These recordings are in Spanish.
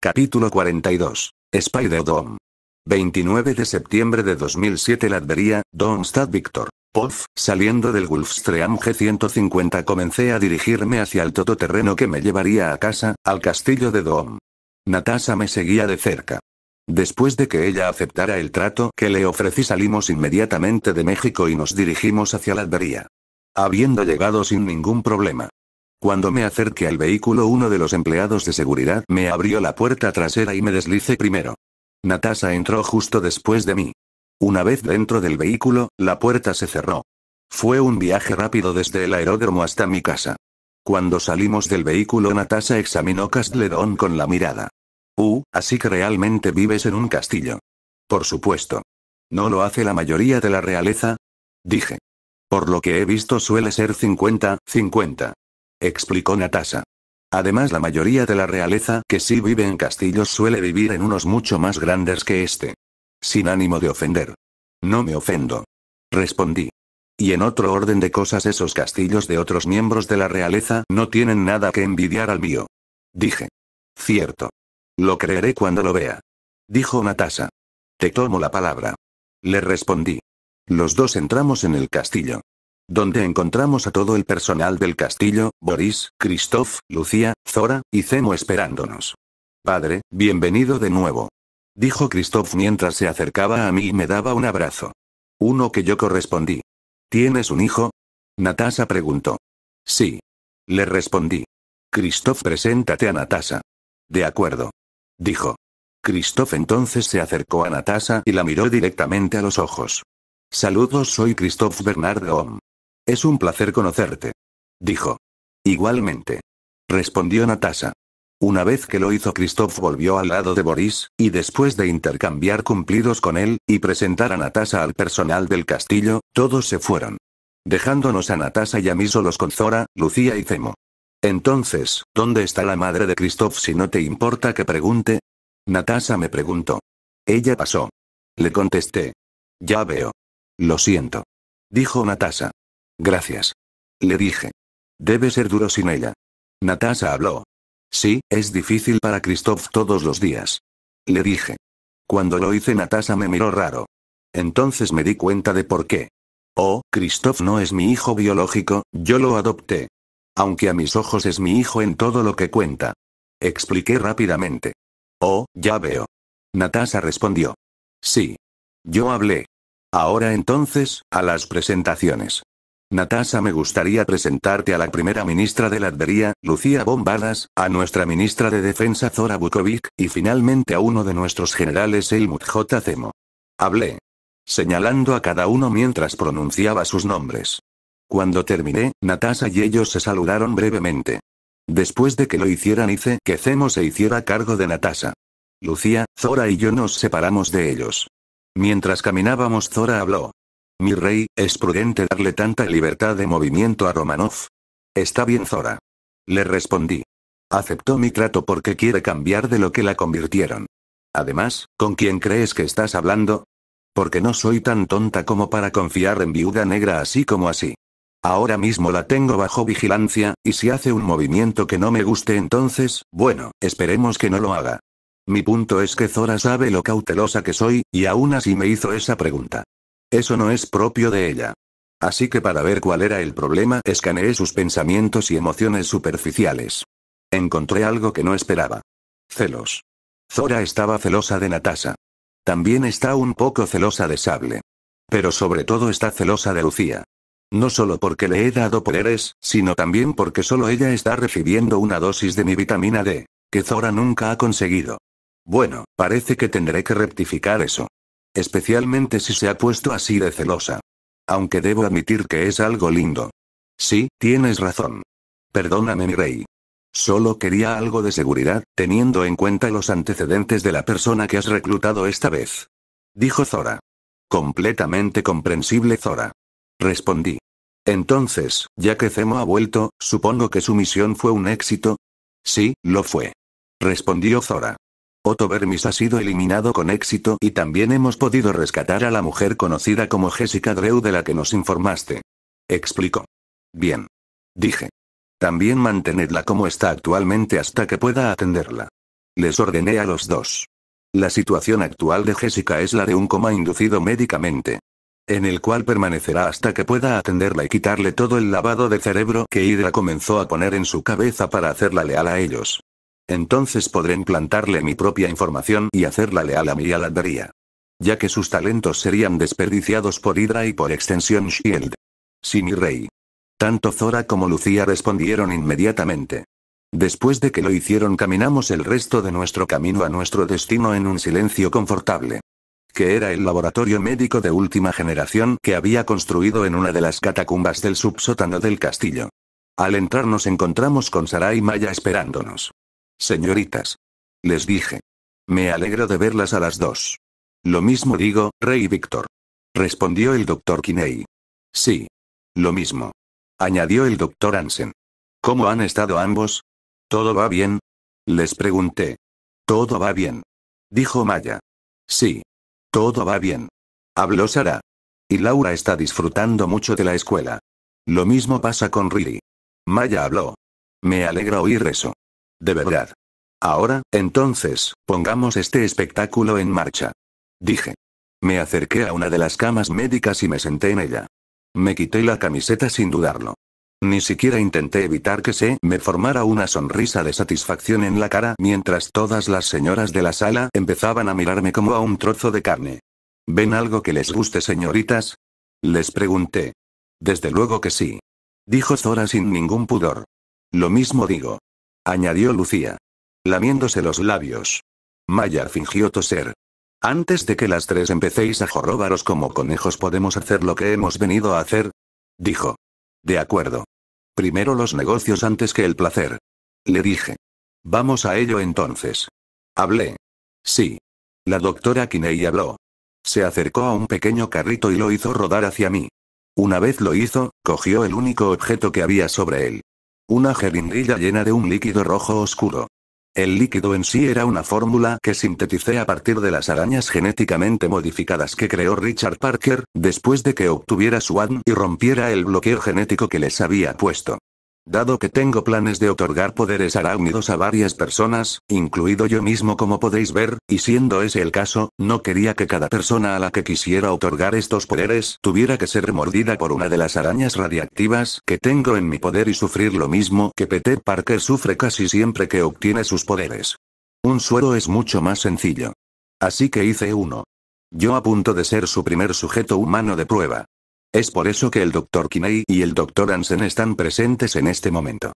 Capítulo 42. Spider-Dome. 29 de septiembre de 2007. Latveria, Domstad Víctor. Pof, saliendo del Gulfstream G150 comencé a dirigirme hacia el todoterreno que me llevaría a casa, al castillo de Dome. Natasha me seguía de cerca. Después de que ella aceptara el trato que le ofrecí salimos inmediatamente de México y nos dirigimos hacia Latveria. Habiendo llegado sin ningún problema. Cuando me acerqué al vehículo, uno de los empleados de seguridad me abrió la puerta trasera y me deslicé primero. Natasha entró justo después de mí. Una vez dentro del vehículo, la puerta se cerró. Fue un viaje rápido desde el aeródromo hasta mi casa. Cuando salimos del vehículo, Natasha examinó Castle Dome con la mirada. Así que realmente vives en un castillo. Por supuesto. ¿No lo hace la mayoría de la realeza? Dije. Por lo que he visto suele ser 50-50. Explicó Natasha. Además, la mayoría de la realeza que sí vive en castillos suele vivir en unos mucho más grandes que este. Sin ánimo de ofender. No me ofendo. Respondí. Y en otro orden de cosas, esos castillos de otros miembros de la realeza no tienen nada que envidiar al mío. Dije. Cierto. Lo creeré cuando lo vea. Dijo Natasha. Te tomo la palabra. Le respondí. Los dos entramos en el castillo. Donde encontramos a todo el personal del castillo, Boris, Christoph, Lucía, Zora, y Zemo esperándonos. Padre, bienvenido de nuevo. Dijo Christoph mientras se acercaba a mí y me daba un abrazo. Uno que yo correspondí. ¿Tienes un hijo? Natasha preguntó. Sí. Le respondí. Christoph, preséntate a Natasha. De acuerdo. Dijo. Christoph entonces se acercó a Natasha y la miró directamente a los ojos. Saludos, soy Christoph Bernard Dome. Es un placer conocerte. Dijo. Igualmente. Respondió Natasha. Una vez que lo hizo, Christoph volvió al lado de Boris, y después de intercambiar cumplidos con él, y presentar a Natasha al personal del castillo, todos se fueron. Dejándonos a Natasha y a mí solos con Zora, Lucía y Zemo. Entonces, ¿dónde está la madre de Christoph, si no te importa que pregunte? Natasha me preguntó. Ella pasó. Le contesté. Ya veo. Lo siento. Dijo Natasha. Gracias. Le dije. Debe ser duro sin ella. Natasha habló. Sí, es difícil para Christoph todos los días. Le dije. Cuando lo hice, Natasha me miró raro. Entonces me di cuenta de por qué. Christoph no es mi hijo biológico, yo lo adopté. Aunque a mis ojos es mi hijo en todo lo que cuenta. Expliqué rápidamente. Ya veo. Natasha respondió. Sí. Yo hablé. Ahora entonces, a las presentaciones. Natasha, me gustaría presentarte a la primera ministra de Latveria, Lucía Bombadas, a nuestra ministra de Defensa, Zora Vukovic, y finalmente a uno de nuestros generales, Helmut J. Zemo. Hablé. Señalando a cada uno mientras pronunciaba sus nombres. Cuando terminé, Natasha y ellos se saludaron brevemente. Después de que lo hicieran, hice que Zemo se hiciera cargo de Natasha. Lucía, Zora y yo nos separamos de ellos. Mientras caminábamos, Zora habló. Mi rey, ¿es prudente darle tanta libertad de movimiento a Romanov? Está bien, Zora. Le respondí. Aceptó mi trato porque quiere cambiar de lo que la convirtieron. Además, ¿con quién crees que estás hablando? Porque no soy tan tonta como para confiar en Viuda Negra así como así. Ahora mismo la tengo bajo vigilancia, y si hace un movimiento que no me guste, entonces, bueno, esperemos que no lo haga. Mi punto es que Zora sabe lo cautelosa que soy, y aún así me hizo esa pregunta. Eso no es propio de ella. Así que para ver cuál era el problema, escaneé sus pensamientos y emociones superficiales. Encontré algo que no esperaba. Celos. Zora estaba celosa de Natasha. También está un poco celosa de Sable. Pero sobre todo está celosa de Lucía. No solo porque le he dado poderes, sino también porque solo ella está recibiendo una dosis de mi vitamina D, que Zora nunca ha conseguido. Bueno, parece que tendré que rectificar eso. Especialmente si se ha puesto así de celosa. Aunque debo admitir que es algo lindo. Sí, tienes razón. Perdóname, mi rey. Solo quería algo de seguridad, teniendo en cuenta los antecedentes de la persona que has reclutado esta vez. Dijo Zora. Completamente comprensible, Zora. Respondí. Entonces, ya que Zemo ha vuelto, supongo que su misión fue un éxito. Sí, lo fue. Respondió Zora. Otto Vermis ha sido eliminado con éxito y también hemos podido rescatar a la mujer conocida como Jessica Drew de la que nos informaste. Explicó. Bien. Dije. También mantenedla como está actualmente hasta que pueda atenderla. Les ordené a los dos. La situación actual de Jessica es la de un coma inducido médicamente, en el cual permanecerá hasta que pueda atenderla y quitarle todo el lavado de cerebro que Hydra comenzó a poner en su cabeza para hacerla leal a ellos. Entonces podré implantarle mi propia información y hacerla leal a mí y a la Adveria, ya que sus talentos serían desperdiciados por Hydra y por extensión Shield. Sí, mi rey. Tanto Zora como Lucía respondieron inmediatamente. Después de que lo hicieron, caminamos el resto de nuestro camino a nuestro destino en un silencio confortable, que era el laboratorio médico de última generación que había construido en una de las catacumbas del subsótano del castillo. Al entrar nos encontramos con Sarah y Maya esperándonos. Señoritas, les dije. Me alegro de verlas a las dos. Lo mismo digo, Rey Víctor. Respondió el Dr. Kinney. Sí. Lo mismo. Añadió el Dr. Hansen. ¿Cómo han estado ambos? ¿Todo va bien? Les pregunté. Todo va bien, dijo Maya. Sí. Todo va bien, habló Sarah. Y Laura está disfrutando mucho de la escuela. Lo mismo pasa con Riri. Maya habló. Me alegra oír eso. De verdad. Ahora, entonces, pongamos este espectáculo en marcha, dije. Me acerqué a una de las camas médicas y me senté en ella. Me quité la camiseta sin dudarlo. Ni siquiera intenté evitar que se me formara una sonrisa de satisfacción en la cara mientras todas las señoras de la sala empezaban a mirarme como a un trozo de carne. ¿Ven algo que les guste, señoritas? Les pregunté. Desde luego que sí, dijo Zora sin ningún pudor. Lo mismo digo, añadió Lucía, lamiéndose los labios. Maya fingió toser. Antes de que las tres empecéis a jorrobaros como conejos, podemos hacer lo que hemos venido a hacer, dijo. De acuerdo. Primero los negocios antes que el placer, le dije. Vamos a ello entonces. Hablé. Sí. La doctora Kinney habló. Se acercó a un pequeño carrito y lo hizo rodar hacia mí. Una vez lo hizo, cogió el único objeto que había sobre él. Una jeringuilla llena de un líquido rojo oscuro. El líquido en sí era una fórmula que sinteticé a partir de las arañas genéticamente modificadas que creó Richard Parker, después de que obtuviera su ADN y rompiera el bloqueo genético que les había puesto. Dado que tengo planes de otorgar poderes arácnidos a varias personas, incluido yo mismo como podéis ver, y siendo ese el caso, no quería que cada persona a la que quisiera otorgar estos poderes tuviera que ser mordida por una de las arañas radiactivas que tengo en mi poder y sufrir lo mismo que Peter Parker sufre casi siempre que obtiene sus poderes. Un suero es mucho más sencillo. Así que hice uno. Yo a punto de ser su primer sujeto humano de prueba. Es por eso que el Dr. Kinney y el Dr. Hansen están presentes en este momento.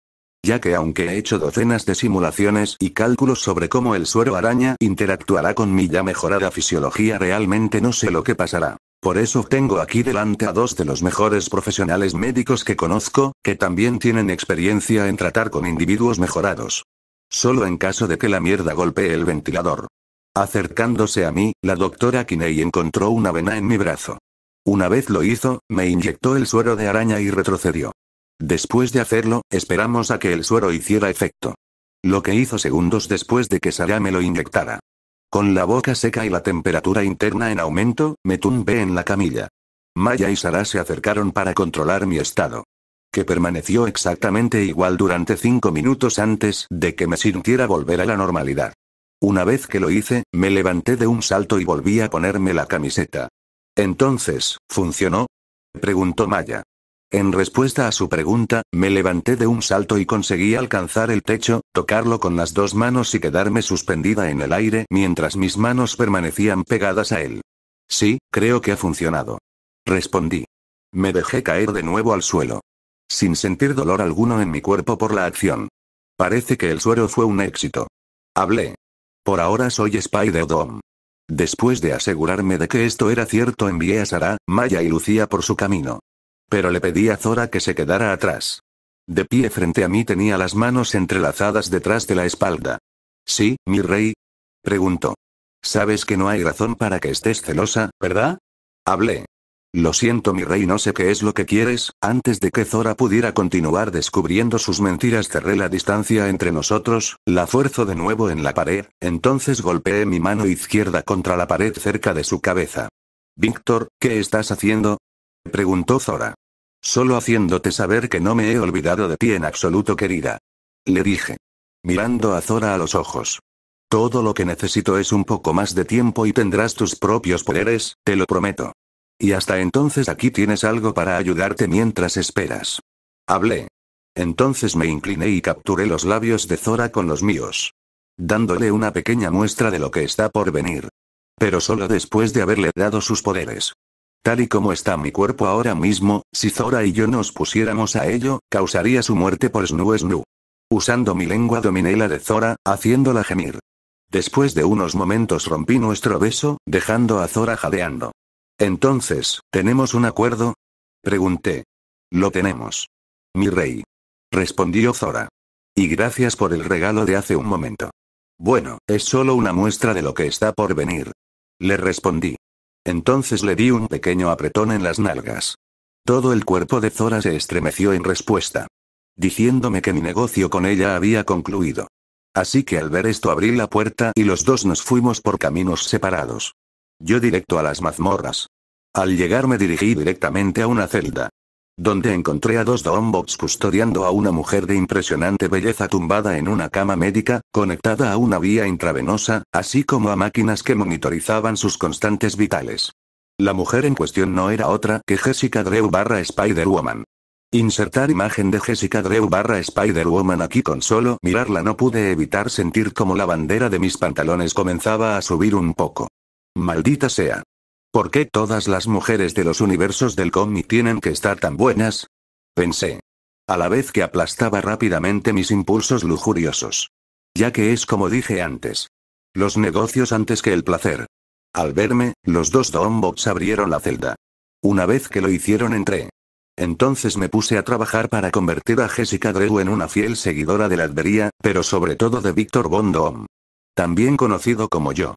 Ya que aunque he hecho docenas de simulaciones y cálculos sobre cómo el suero araña interactuará con mi ya mejorada fisiología, realmente no sé lo que pasará. Por eso tengo aquí delante a dos de los mejores profesionales médicos que conozco, que también tienen experiencia en tratar con individuos mejorados. Solo en caso de que la mierda golpee el ventilador. Acercándose a mí, la doctora Kinney encontró una vena en mi brazo. Una vez lo hizo, me inyectó el suero de araña y retrocedió. Después de hacerlo, esperamos a que el suero hiciera efecto. Lo que hizo segundos después de que Sarah me lo inyectara. Con la boca seca y la temperatura interna en aumento, me tumbé en la camilla. Maya y Sarah se acercaron para controlar mi estado, que permaneció exactamente igual durante 5 minutos antes de que me sintiera volver a la normalidad. Una vez que lo hice, me levanté de un salto y volví a ponerme la camiseta. Entonces, ¿funcionó?, preguntó Maya. En respuesta a su pregunta, me levanté de un salto y conseguí alcanzar el techo, tocarlo con las dos manos y quedarme suspendida en el aire mientras mis manos permanecían pegadas a él. Sí, creo que ha funcionado, respondí. Me dejé caer de nuevo al suelo, sin sentir dolor alguno en mi cuerpo por la acción. Parece que el suero fue un éxito. Hablé. Por ahora soy Spider-Dom. Después de asegurarme de que esto era cierto, envié a Sarah, Maya y Lucía por su camino. Pero le pedí a Zora que se quedara atrás. De pie frente a mí tenía las manos entrelazadas detrás de la espalda. ¿Sí, mi rey?, preguntó. Sabes que no hay razón para que estés celosa, ¿verdad? Hablé. Lo siento, mi rey, no sé qué es lo que quieres. Antes de que Zora pudiera continuar descubriendo sus mentiras, cerré la distancia entre nosotros, la fuerzo de nuevo en la pared, entonces golpeé mi mano izquierda contra la pared cerca de su cabeza. Víctor, ¿qué estás haciendo?, preguntó Zora. Solo haciéndote saber que no me he olvidado de ti en absoluto, querida, le dije, mirando a Zora a los ojos. Todo lo que necesito es un poco más de tiempo y tendrás tus propios poderes, te lo prometo. Y hasta entonces aquí tienes algo para ayudarte mientras esperas. Hablé. Entonces me incliné y capturé los labios de Zora con los míos, dándole una pequeña muestra de lo que está por venir. Pero solo después de haberle dado sus poderes. Tal y como está mi cuerpo ahora mismo, si Zora y yo nos pusiéramos a ello, causaría su muerte por Snoo. Usando mi lengua dominé la de Zora, haciéndola gemir. Después de unos momentos rompí nuestro beso, dejando a Zora jadeando. Entonces, ¿tenemos un acuerdo? Pregunté. Lo tenemos. Mi rey. Respondió Zora. Y gracias por el regalo de hace un momento. Bueno, es solo una muestra de lo que está por venir. Le respondí. Entonces le di un pequeño apretón en las nalgas. Todo el cuerpo de Zora se estremeció en respuesta, diciéndome que mi negocio con ella había concluido. Así que al ver esto abrí la puerta y los dos nos fuimos por caminos separados. Yo directo a las mazmorras. Al llegar me dirigí directamente a una celda, donde encontré a dos Doombots custodiando a una mujer de impresionante belleza tumbada en una cama médica, conectada a una vía intravenosa, así como a máquinas que monitorizaban sus constantes vitales. La mujer en cuestión no era otra que Jessica Drew / Spider-Woman. Insertar imagen de Jessica Drew / Spider-Woman. Aquí con solo mirarla no pude evitar sentir como la bandera de mis pantalones comenzaba a subir un poco. Maldita sea. ¿Por qué todas las mujeres de los universos del cómic tienen que estar tan buenas? Pensé. A la vez que aplastaba rápidamente mis impulsos lujuriosos. Ya que es como dije antes. Los negocios antes que el placer. Al verme, los dos Doombots abrieron la celda. Una vez que lo hicieron entré. Entonces me puse a trabajar para convertir a Jessica Drew en una fiel seguidora de la Latveria, pero sobre todo de Victor Von Doom. También conocido como yo.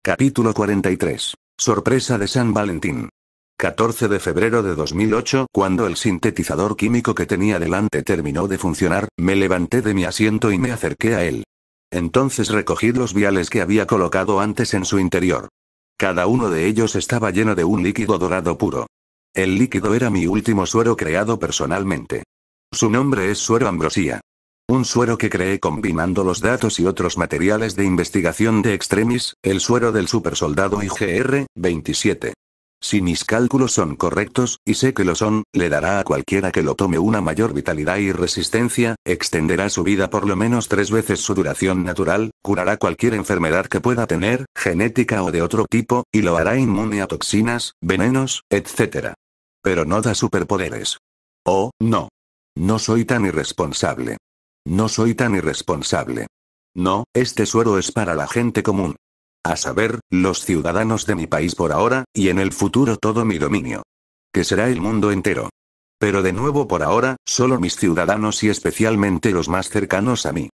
Capítulo 43. Sorpresa de San Valentín. 14 de febrero de 2008. Cuando el sintetizador químico que tenía delante terminó de funcionar, me levanté de mi asiento y me acerqué a él. Entonces recogí los viales que había colocado antes en su interior. Cada uno de ellos estaba lleno de un líquido dorado puro. El líquido era mi último suero creado personalmente. Su nombre es suero Ambrosia. Un suero que creé combinando los datos y otros materiales de investigación de Extremis, el suero del supersoldado IGR-27. Si mis cálculos son correctos, y sé que lo son, le dará a cualquiera que lo tome una mayor vitalidad y resistencia, extenderá su vida por lo menos 3 veces su duración natural, curará cualquier enfermedad que pueda tener, genética o de otro tipo, y lo hará inmune a toxinas, venenos, etc. Pero no da superpoderes. Oh, no. No soy tan irresponsable. No soy tan irresponsable. No, este suero es para la gente común. A saber, los ciudadanos de mi país por ahora, y en el futuro todo mi dominio. Que será el mundo entero. Pero de nuevo por ahora, solo mis ciudadanos y especialmente los más cercanos a mí.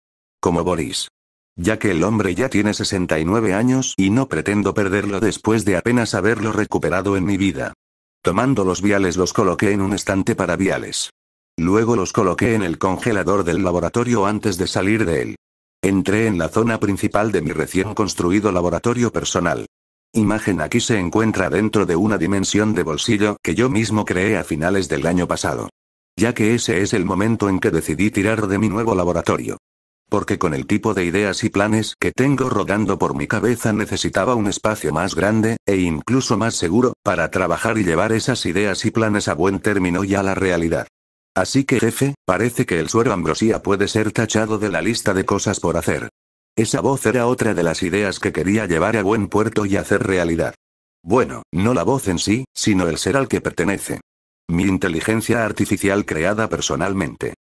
Como Boris. Ya que el hombre ya tiene 69 años y no pretendo perderlo después de apenas haberlo recuperado en mi vida. Tomando los viales los coloqué en un estante para viales. Luego los coloqué en el congelador del laboratorio antes de salir de él. Entré en la zona principal de mi recién construido laboratorio personal. Imagen aquí se encuentra dentro de una dimensión de bolsillo que yo mismo creé a finales del año pasado. Ya que ese es el momento en que decidí tirar de mi nuevo laboratorio. Porque con el tipo de ideas y planes que tengo rodando por mi cabeza necesitaba un espacio más grande, e incluso más seguro, para trabajar y llevar esas ideas y planes a buen término y a la realidad. Así que jefe, parece que el suero Ambrosia puede ser tachado de la lista de cosas por hacer. Esa voz era otra de las ideas que quería llevar a buen puerto y hacer realidad. Bueno, no la voz en sí, sino el ser al que pertenece. Mi inteligencia artificial creada personalmente.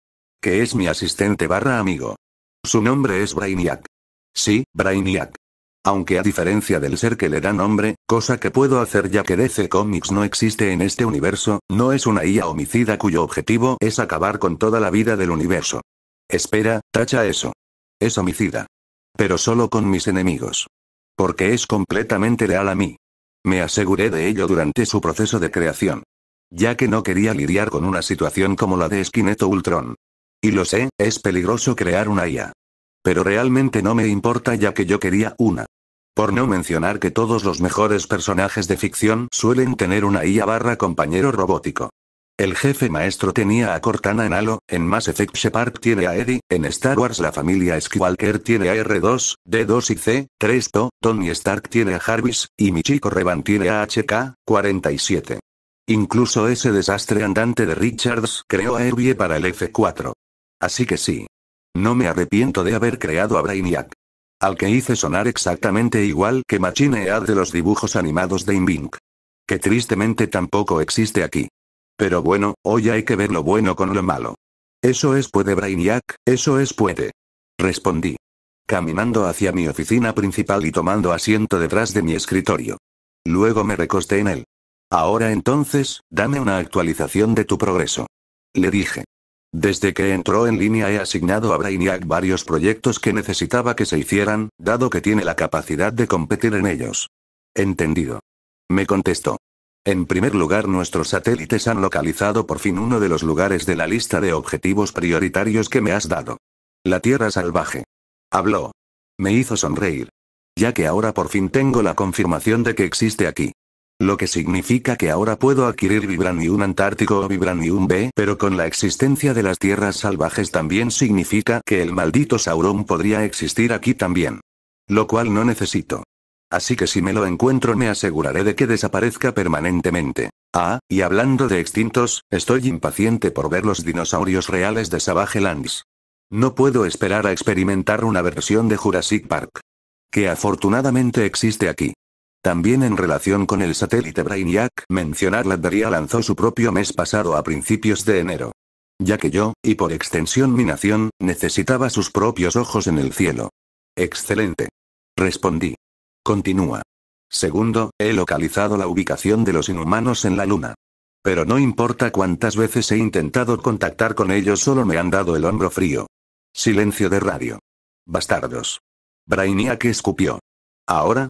Que es mi asistente / amigo. Su nombre es Brainiac. Sí, Brainiac. Aunque a diferencia del ser que le da nombre, cosa que puedo hacer ya que DC Comics no existe en este universo, no es una IA homicida cuyo objetivo es acabar con toda la vida del universo. Espera, tacha eso. Es homicida. Pero solo con mis enemigos. Porque es completamente leal a mí. Me aseguré de ello durante su proceso de creación. Ya que no quería lidiar con una situación como la de Skynet o Ultron. Y lo sé, es peligroso crear una IA. Pero realmente no me importa ya que yo quería una. Por no mencionar que todos los mejores personajes de ficción suelen tener una IA / compañero robótico. El jefe maestro tenía a Cortana en Halo, en Mass Effect Shepard tiene a Eddie, en Star Wars la familia Skywalker tiene a R2, D2 y C3PO, Tony Stark tiene a Jarvis, y Michiko Revan tiene a HK-47. Incluso ese desastre andante de Richards creó a Herbie para el F4. Así que sí. No me arrepiento de haber creado a Brainiac. Al que hice sonar exactamente igual que Machine Head de los dibujos animados de Invink. Que tristemente tampoco existe aquí. Pero bueno, hoy hay que ver lo bueno con lo malo. Eso es puede Brainiac, eso es puede. Respondí. Caminando hacia mi oficina principal y tomando asiento detrás de mi escritorio. Luego me recosté en él. Ahora entonces, dame una actualización de tu progreso. Le dije. Desde que entró en línea he asignado a Brainiac varios proyectos que necesitaba que se hicieran, dado que tiene la capacidad de competir en ellos. Entendido. Me contestó. En primer lugar, nuestros satélites han localizado por fin uno de los lugares de la lista de objetivos prioritarios que me has dado. La Tierra salvaje. Habló. Me hizo sonreír. Ya que ahora por fin tengo la confirmación de que existe aquí. Lo que significa que ahora puedo adquirir Vibranium Antártico o Vibranium B, pero con la existencia de las tierras salvajes también significa que el maldito Sauron podría existir aquí también. Lo cual no necesito. Así que si me lo encuentro me aseguraré de que desaparezca permanentemente. Ah, y hablando de extintos, estoy impaciente por ver los dinosaurios reales de Savage Lands. No puedo esperar a experimentar una versión de Jurassic Park. Que afortunadamente existe aquí. También en relación con el satélite Brainiac, mencionar la Latveria lanzó su propio mes pasado a principios de enero. Ya que yo, y por extensión mi nación, necesitaba sus propios ojos en el cielo. Excelente. Respondí. Continúa. Segundo, he localizado la ubicación de los inhumanos en la Luna. Pero no importa cuántas veces he intentado contactar con ellos, solo me han dado el hombro frío. Silencio de radio. Bastardos. Brainiac escupió. Ahora,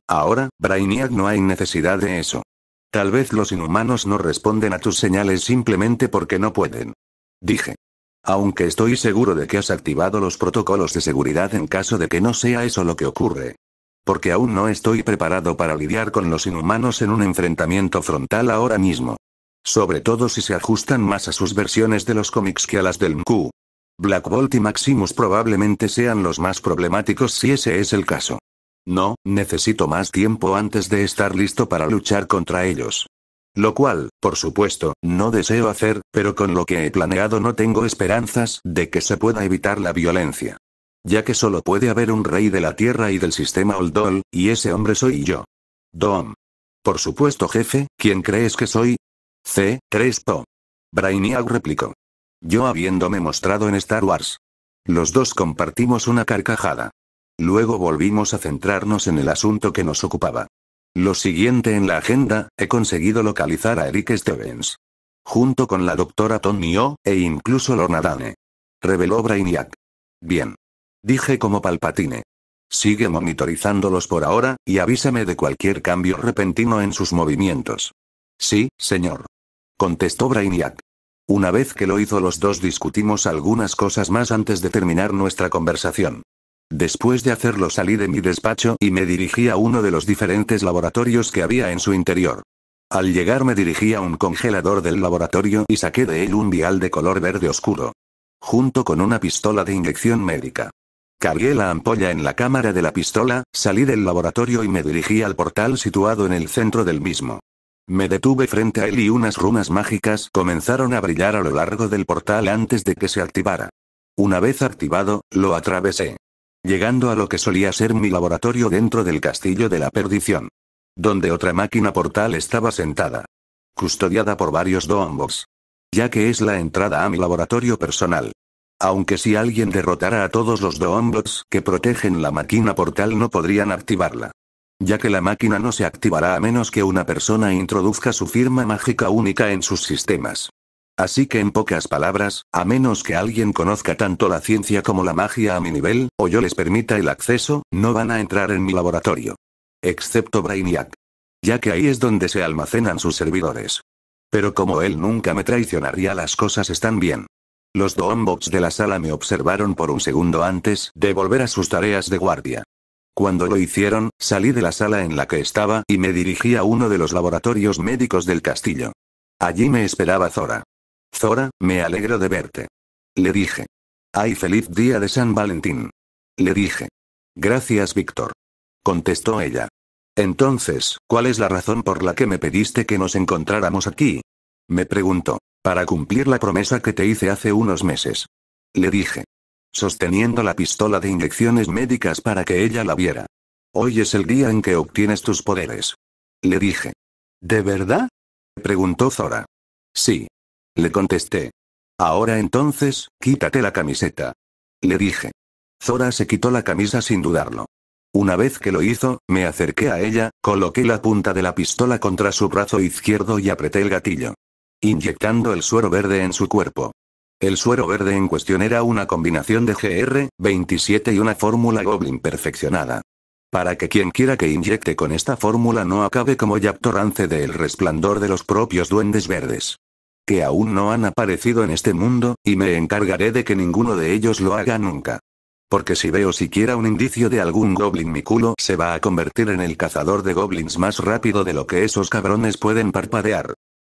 Brainiac, no hay necesidad de eso. Tal vez los inhumanos no responden a tus señales simplemente porque no pueden. Dije. Aunque estoy seguro de que has activado los protocolos de seguridad en caso de que no sea eso lo que ocurre. Porque aún no estoy preparado para lidiar con los inhumanos en un enfrentamiento frontal ahora mismo. Sobre todo si se ajustan más a sus versiones de los cómics que a las del MCU. Black Bolt y Maximus probablemente sean los más problemáticos si ese es el caso. No, necesito más tiempo antes de estar listo para luchar contra ellos. Lo cual, por supuesto, no deseo hacer, pero con lo que he planeado no tengo esperanzas de que se pueda evitar la violencia. Ya que solo puede haber un rey de la Tierra y del sistema Oldol, y ese hombre soy yo. Dom. Por supuesto, jefe, ¿quién crees que soy? C3PO. Brainiac replicó. Yo habiéndome mostrado en Star Wars. Los dos compartimos una carcajada. Luego volvimos a centrarnos en el asunto que nos ocupaba. Lo siguiente en la agenda, he conseguido localizar a Eric Stevens. Junto con la doctora Tony O, e incluso Lorna Dane. Reveló Brainiac. Bien. Dije como Palpatine. Sigue monitorizándolos por ahora, y avísame de cualquier cambio repentino en sus movimientos. Sí, señor. Contestó Brainiac. Una vez que lo hizo, los dos discutimos algunas cosas más antes de terminar nuestra conversación. Después de hacerlo salí de mi despacho y me dirigí a uno de los diferentes laboratorios que había en su interior. Al llegar me dirigí a un congelador del laboratorio y saqué de él un vial de color verde oscuro. Junto con una pistola de inyección médica. Cargué la ampolla en la cámara de la pistola, salí del laboratorio y me dirigí al portal situado en el centro del mismo. Me detuve frente a él y unas runas mágicas comenzaron a brillar a lo largo del portal antes de que se activara. Una vez activado, lo atravesé. Llegando a lo que solía ser mi laboratorio dentro del Castillo de la Perdición. Donde otra máquina portal estaba sentada. Custodiada por varios Doombots. Ya que es la entrada a mi laboratorio personal. Aunque si alguien derrotara a todos los Doombots que protegen la máquina portal no podrían activarla. Ya que la máquina no se activará a menos que una persona introduzca su firma mágica única en sus sistemas. Así que en pocas palabras, a menos que alguien conozca tanto la ciencia como la magia a mi nivel, o yo les permita el acceso, no van a entrar en mi laboratorio. Excepto Brainiac. Ya que ahí es donde se almacenan sus servidores. Pero como él nunca me traicionaría, las cosas están bien. Los Doombots de la sala me observaron por un segundo antes de volver a sus tareas de guardia. Cuando lo hicieron, salí de la sala en la que estaba y me dirigí a uno de los laboratorios médicos del castillo. Allí me esperaba Zora. Zora, me alegro de verte. Le dije. ¡Ay, feliz día de San Valentín! Le dije. Gracias, Víctor. Contestó ella. Entonces, ¿cuál es la razón por la que me pediste que nos encontráramos aquí? Me preguntó. Para cumplir la promesa que te hice hace unos meses. Le dije. Sosteniendo la pistola de inyecciones médicas para que ella la viera. Hoy es el día en que obtienes tus poderes. Le dije. ¿De verdad? Preguntó Zora. Sí. Le contesté. Ahora entonces, quítate la camiseta. Le dije. Zora se quitó la camisa sin dudarlo. Una vez que lo hizo, me acerqué a ella, coloqué la punta de la pistola contra su brazo izquierdo y apreté el gatillo. Inyectando el suero verde en su cuerpo. El suero verde en cuestión era una combinación de GR27 y una fórmula Goblin perfeccionada. Para que quien quiera que inyecte con esta fórmula no acabe como Jack Torrance de El Resplandor de los propios Duendes Verdes. Que aún no han aparecido en este mundo, y me encargaré de que ninguno de ellos lo haga nunca. Porque si veo siquiera un indicio de algún Goblin mi culo se va a convertir en el cazador de Goblins más rápido de lo que esos cabrones pueden parpadear.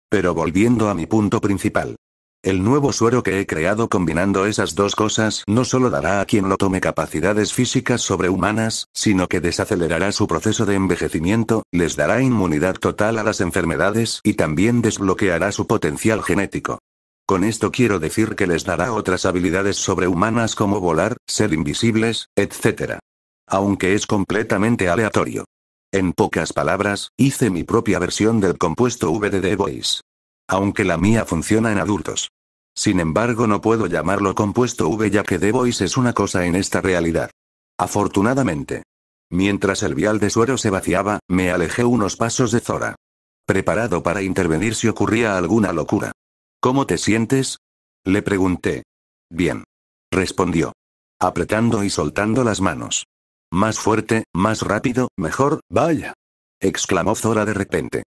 Pero volviendo a mi punto principal. El nuevo suero que he creado combinando esas dos cosas no solo dará a quien lo tome capacidades físicas sobrehumanas, sino que desacelerará su proceso de envejecimiento, les dará inmunidad total a las enfermedades y también desbloqueará su potencial genético. Con esto quiero decir que les dará otras habilidades sobrehumanas como volar, ser invisibles, etc. Aunque es completamente aleatorio. En pocas palabras, hice mi propia versión del compuesto V de The Voice. Aunque la mía funciona en adultos. Sin embargo, no puedo llamarlo compuesto V ya que The Voice es una cosa en esta realidad. Afortunadamente. Mientras el vial de suero se vaciaba, me alejé unos pasos de Zora. Preparado para intervenir si ocurría alguna locura. ¿Cómo te sientes? Le pregunté. Bien. Respondió. Apretando y soltando las manos. Más fuerte, más rápido, mejor, vaya. Exclamó Zora de repente.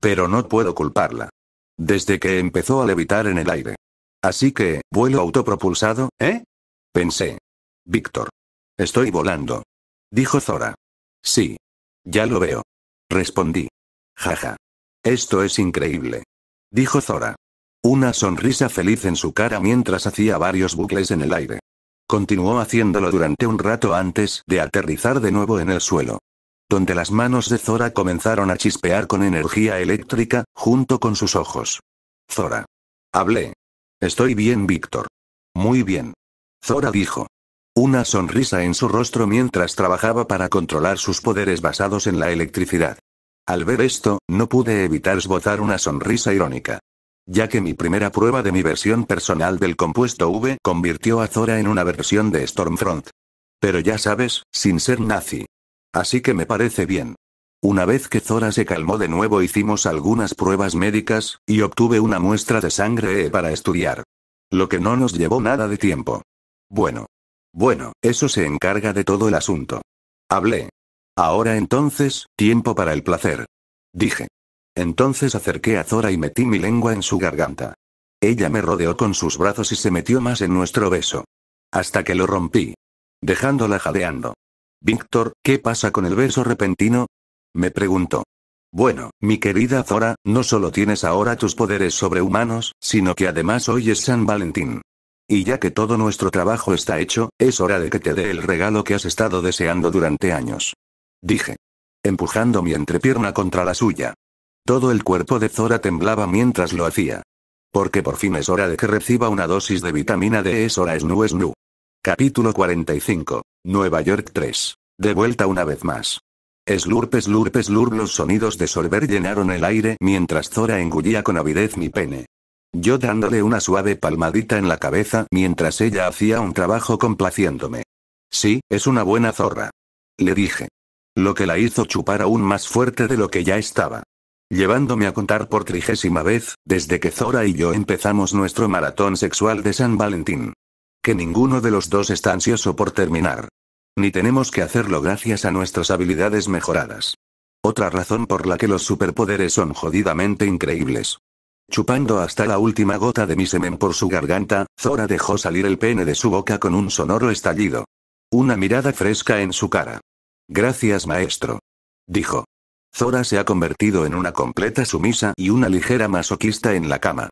Pero no puedo culparla. Desde que empezó a levitar en el aire. Así que, ¿vuelo autopropulsado, eh? Pensé. Víctor. Estoy volando. Dijo Zora. Sí. Ya lo veo. Respondí. Jaja. Esto es increíble. Dijo Zora. Una sonrisa feliz en su cara mientras hacía varios bucles en el aire. Continuó haciéndolo durante un rato antes de aterrizar de nuevo en el suelo. Donde las manos de Zora comenzaron a chispear con energía eléctrica, junto con sus ojos. Zora. Hablé. Estoy bien, Víctor. Muy bien. Zora dijo. Una sonrisa en su rostro mientras trabajaba para controlar sus poderes basados en la electricidad. Al ver esto, no pude evitar esbozar una sonrisa irónica. Ya que mi primera prueba de mi versión personal del compuesto V convirtió a Zora en una versión de Stormfront. Pero ya sabes, sin ser nazi. Así que me parece bien. Una vez que Zora se calmó de nuevo hicimos algunas pruebas médicas, y obtuve una muestra de sangre para estudiar. Lo que no nos llevó nada de tiempo. Bueno, eso se encarga de todo el asunto. Hablé. Ahora entonces, tiempo para el placer. Dije. Entonces acerqué a Zora y metí mi lengua en su garganta. Ella me rodeó con sus brazos y se metió más en nuestro beso. Hasta que lo rompí. Dejándola jadeando. Víctor, ¿qué pasa con el beso repentino? Me preguntó. Bueno, mi querida Zora, no solo tienes ahora tus poderes sobrehumanos, sino que además hoy es San Valentín. Y ya que todo nuestro trabajo está hecho, es hora de que te dé el regalo que has estado deseando durante años. Dije. Empujando mi entrepierna contra la suya. Todo el cuerpo de Zora temblaba mientras lo hacía. Porque por fin es hora de que reciba una dosis de vitamina D. Es hora Snu Snu. Capítulo 45. Nueva York 3. De vuelta una vez más. Slurp slurp slurp. Los sonidos de sorber llenaron el aire mientras Zora engullía con avidez mi pene. Yo dándole una suave palmadita en la cabeza mientras ella hacía un trabajo complaciéndome. Sí, es una buena zorra. Le dije. Lo que la hizo chupar aún más fuerte de lo que ya estaba. Llevándome a contar por 30ª vez, desde que Zora y yo empezamos nuestro maratón sexual de San Valentín. Que ninguno de los dos está ansioso por terminar. Ni tenemos que hacerlo gracias a nuestras habilidades mejoradas. Otra razón por la que los superpoderes son jodidamente increíbles. Chupando hasta la última gota de mi semen por su garganta, Zora dejó salir el pene de su boca con un sonoro estallido. Una mirada fresca en su cara. Gracias, maestro. Dijo. Zora se ha convertido en una completa sumisa y una ligera masoquista en la cama.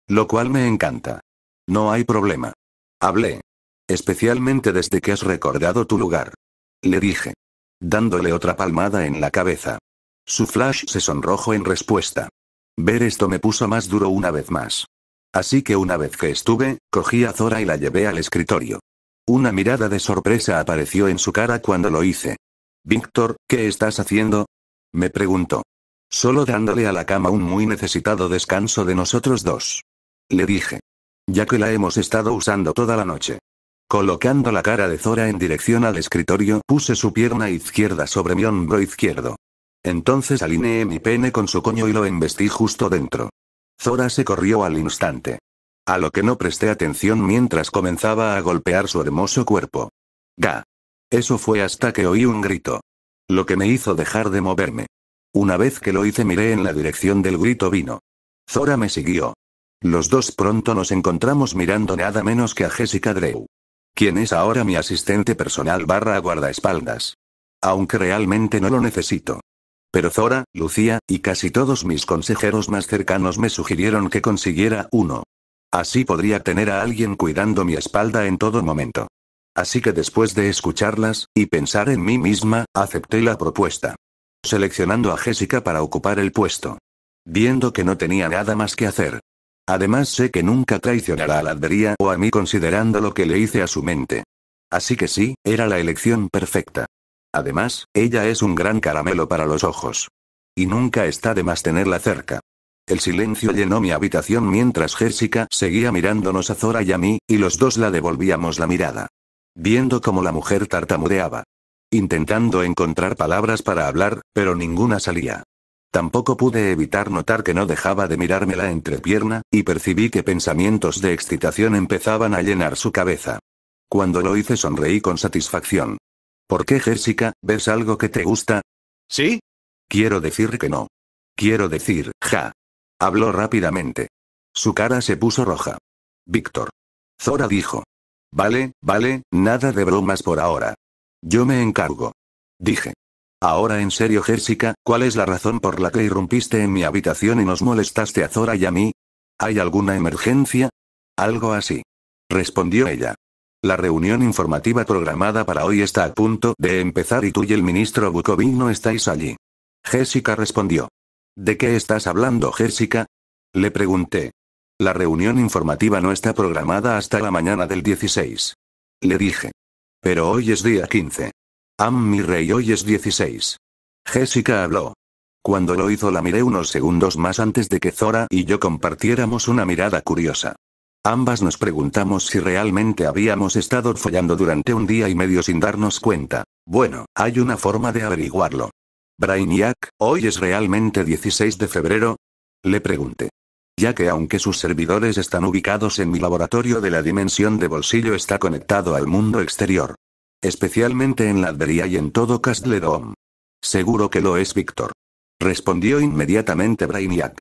Lo cual me encanta. No hay problema. Hablé. Especialmente desde que has recordado tu lugar. Le dije. Dándole otra palmada en la cabeza. Su flash se sonrojó en respuesta. Ver esto me puso más duro una vez más. Así que una vez que estuve, cogí a Zora y la llevé al escritorio. Una mirada de sorpresa apareció en su cara cuando lo hice. Víctor, ¿qué estás haciendo? Me preguntó. Solo dándole a la cama un muy necesitado descanso de nosotros dos. Le dije. Ya que la hemos estado usando toda la noche. Colocando la cara de Zora en dirección al escritorio, puse su pierna izquierda sobre mi hombro izquierdo. Entonces alineé mi pene con su coño y lo embestí justo dentro. Zora se corrió al instante. A lo que no presté atención mientras comenzaba a golpear su hermoso cuerpo. ¡Ga! Eso fue hasta que oí un grito. Lo que me hizo dejar de moverme. Una vez que lo hice miré en la dirección del grito vino. Zora me siguió. Los dos pronto nos encontramos mirando nada menos que a Jessica Drew. Quien es ahora mi asistente personal / guardaespaldas. Aunque realmente no lo necesito. Pero Zora, Lucía, y casi todos mis consejeros más cercanos me sugirieron que consiguiera uno. Así podría tener a alguien cuidando mi espalda en todo momento. Así que después de escucharlas, y pensar en mí misma, acepté la propuesta. Seleccionando a Jessica para ocupar el puesto. Viendo que no tenía nada más que hacer. Además sé que nunca traicionará a la Albería o a mí considerando lo que le hice a su mente. Así que sí, era la elección perfecta. Además, ella es un gran caramelo para los ojos. Y nunca está de más tenerla cerca. El silencio llenó mi habitación mientras Jessica seguía mirándonos a Zora y a mí, y los dos la devolvíamos la mirada. Viendo cómo la mujer tartamudeaba. Intentando encontrar palabras para hablar, pero ninguna salía. Tampoco pude evitar notar que no dejaba de mirarme la entrepierna, y percibí que pensamientos de excitación empezaban a llenar su cabeza. Cuando lo hice sonreí con satisfacción. ¿Por qué, Jessica? ¿Ves algo que te gusta? ¿Sí? Quiero decir que no. Quiero decir, ja. Habló rápidamente. Su cara se puso roja. Víctor. Zora dijo. Vale, nada de bromas por ahora. Yo me encargo. Dije. Ahora en serio, Jessica, ¿cuál es la razón por la que irrumpiste en mi habitación y nos molestaste a Zora y a mí? ¿Hay alguna emergencia? Algo así. Respondió ella. La reunión informativa programada para hoy está a punto de empezar y tú y el ministro Vukovic no estáis allí. Jessica respondió. ¿De qué estás hablando, Jessica? Le pregunté. La reunión informativa no está programada hasta la mañana del 16. Le dije. Pero hoy es día 15. Mi rey, hoy es 16. Jessica habló. Cuando lo hizo la miré unos segundos más antes de que Zora y yo compartiéramos una mirada curiosa. Ambas nos preguntamos si realmente habíamos estado follando durante un día y medio sin darnos cuenta. Bueno, hay una forma de averiguarlo. Brainiac, ¿hoy es realmente 16 de febrero? Le pregunté. Ya que aunque sus servidores están ubicados en mi laboratorio de la dimensión de bolsillo está conectado al mundo exterior. Especialmente en la Albería y en todo Castle Dome. Seguro que lo es, Víctor. Respondió inmediatamente Brainiac.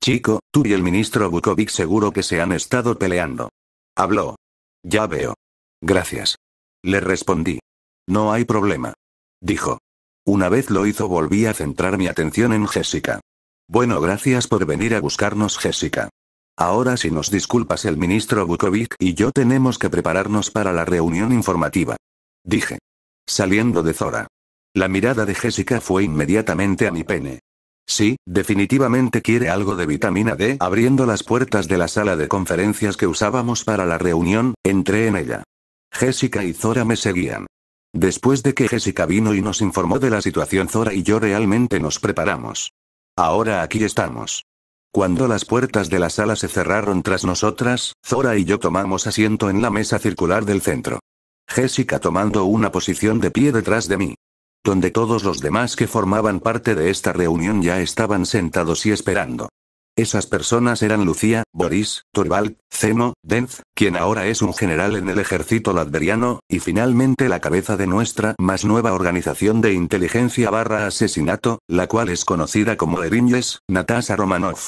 Chico, tú y el ministro Vukovic seguro que se han estado peleando. Habló. Ya veo. Gracias. Le respondí. No hay problema. Dijo. Una vez lo hizo volví a centrar mi atención en Jessica. Bueno, gracias por venir a buscarnos, Jessica. Ahora si nos disculpas, el ministro Vukovic y yo tenemos que prepararnos para la reunión informativa. Dije. Saliendo de Zora. La mirada de Jessica fue inmediatamente a mi pene. Sí, definitivamente quiere algo de vitamina D. Abriendo las puertas de la sala de conferencias que usábamos para la reunión, entré en ella. Jessica y Zora me seguían. Después de que Jessica vino y nos informó de la situación, Zora y yo realmente nos preparamos. Ahora aquí estamos. Cuando las puertas de la sala se cerraron tras nosotras, Zora y yo tomamos asiento en la mesa circular del centro. Jessica tomando una posición de pie detrás de mí. Donde todos los demás que formaban parte de esta reunión ya estaban sentados y esperando. Esas personas eran Lucía, Boris, Torvald, Zeno, Denz, quien ahora es un general en el ejército latveriano, y finalmente la cabeza de nuestra más nueva organización de inteligencia / asesinato, la cual es conocida como Eringes, Natasha Romanov.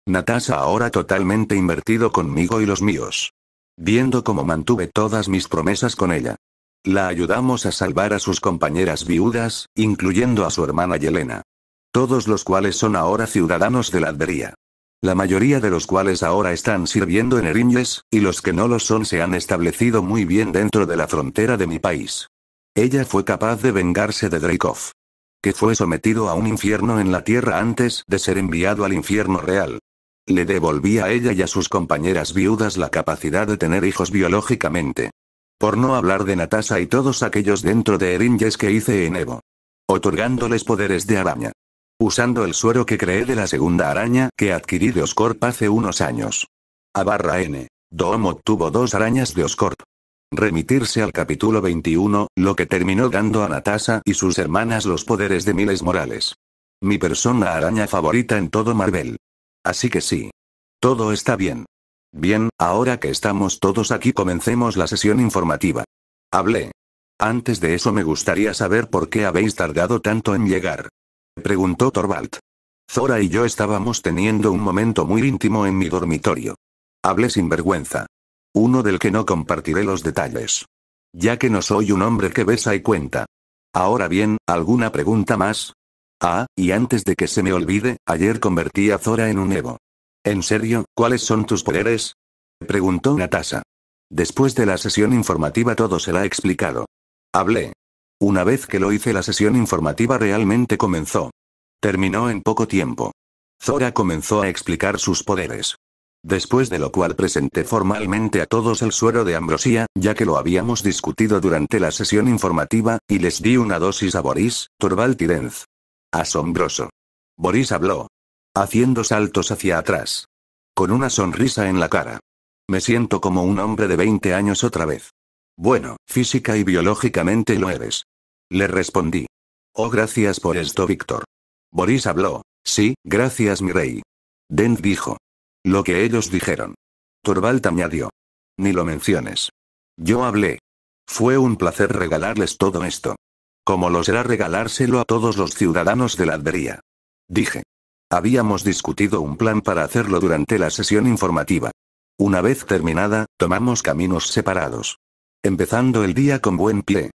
Natasha ahora totalmente invertido conmigo y los míos. Viendo cómo mantuve todas mis promesas con ella. La ayudamos a salvar a sus compañeras viudas, incluyendo a su hermana Yelena. Todos los cuales son ahora ciudadanos de la Albería. La mayoría de los cuales ahora están sirviendo en Eringes, y los que no lo son se han establecido muy bien dentro de la frontera de mi país. Ella fue capaz de vengarse de Dreykov, que fue sometido a un infierno en la tierra antes de ser enviado al infierno real. Le devolví a ella y a sus compañeras viudas la capacidad de tener hijos biológicamente. Por no hablar de Natasha y todos aquellos dentro de Eringes que hice en Evo. Otorgándoles poderes de araña. Usando el suero que creé de la segunda araña que adquirí de Oscorp hace unos años. A/N. Doom obtuvo 2 arañas de Oscorp. Remitirse al capítulo 21, lo que terminó dando a Natasha y sus hermanas los poderes de Miles Morales. Mi persona araña favorita en todo Marvel. Así que sí. Todo está bien. Bien, ahora que estamos todos aquí comencemos la sesión informativa. Hablé. Antes de eso me gustaría saber por qué habéis tardado tanto en llegar. Preguntó Torvald. Zora y yo estábamos teniendo un momento muy íntimo en mi dormitorio. Hablé sin vergüenza. Uno del que no compartiré los detalles. Ya que no soy un hombre que besa y cuenta. Ahora bien, ¿alguna pregunta más? Y antes de que se me olvide, ayer convertí a Zora en un Evo. ¿En serio? ¿Cuáles son tus poderes? Preguntó Natasha. Después de la sesión informativa todo será explicado. Hablé. Una vez que lo hice la sesión informativa realmente comenzó. Terminó en poco tiempo. Zora comenzó a explicar sus poderes. Después de lo cual presenté formalmente a todos el suero de ambrosía, ya que lo habíamos discutido durante la sesión informativa, y les di una dosis a Boris, Torvald y Denz. Asombroso. Boris habló. Haciendo saltos hacia atrás. Con una sonrisa en la cara. Me siento como un hombre de 20 años otra vez. Bueno, física y biológicamente lo eres. Le respondí. Oh, gracias por esto, Víctor. Boris habló. Sí, gracias, mi rey. Dent dijo. Lo que ellos dijeron. Torvald añadió. Ni lo menciones. Yo hablé. Fue un placer regalarles todo esto. Como lo será regalárselo a todos los ciudadanos de la Adveria. Dije. Habíamos discutido un plan para hacerlo durante la sesión informativa. Una vez terminada, tomamos caminos separados. Empezando el día con buen pie.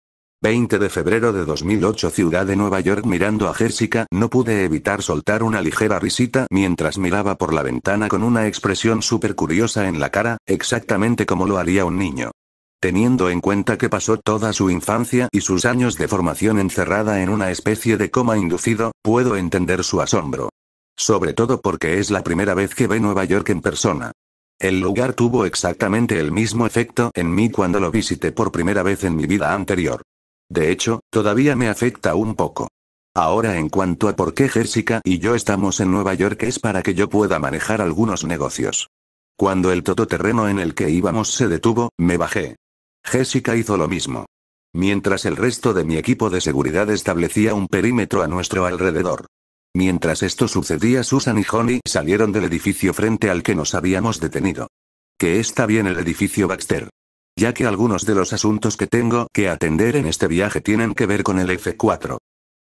20 de febrero de 2008 Ciudad de Nueva York. Mirando a Jessica no pude evitar soltar una ligera risita mientras miraba por la ventana con una expresión súper curiosa en la cara, exactamente como lo haría un niño. Teniendo en cuenta que pasó toda su infancia y sus años de formación encerrada en una especie de coma inducido, puedo entender su asombro. Sobre todo porque es la primera vez que ve Nueva York en persona. El lugar tuvo exactamente el mismo efecto en mí cuando lo visité por primera vez en mi vida anterior. De hecho, todavía me afecta un poco. Ahora en cuanto a por qué Jessica y yo estamos en Nueva York es para que yo pueda manejar algunos negocios. Cuando el todoterreno en el que íbamos se detuvo, me bajé. Jessica hizo lo mismo. Mientras el resto de mi equipo de seguridad establecía un perímetro a nuestro alrededor. Mientras esto sucedía Susan y Honey salieron del edificio frente al que nos habíamos detenido. Que está bien el edificio Baxter. Ya que algunos de los asuntos que tengo que atender en este viaje tienen que ver con el F4.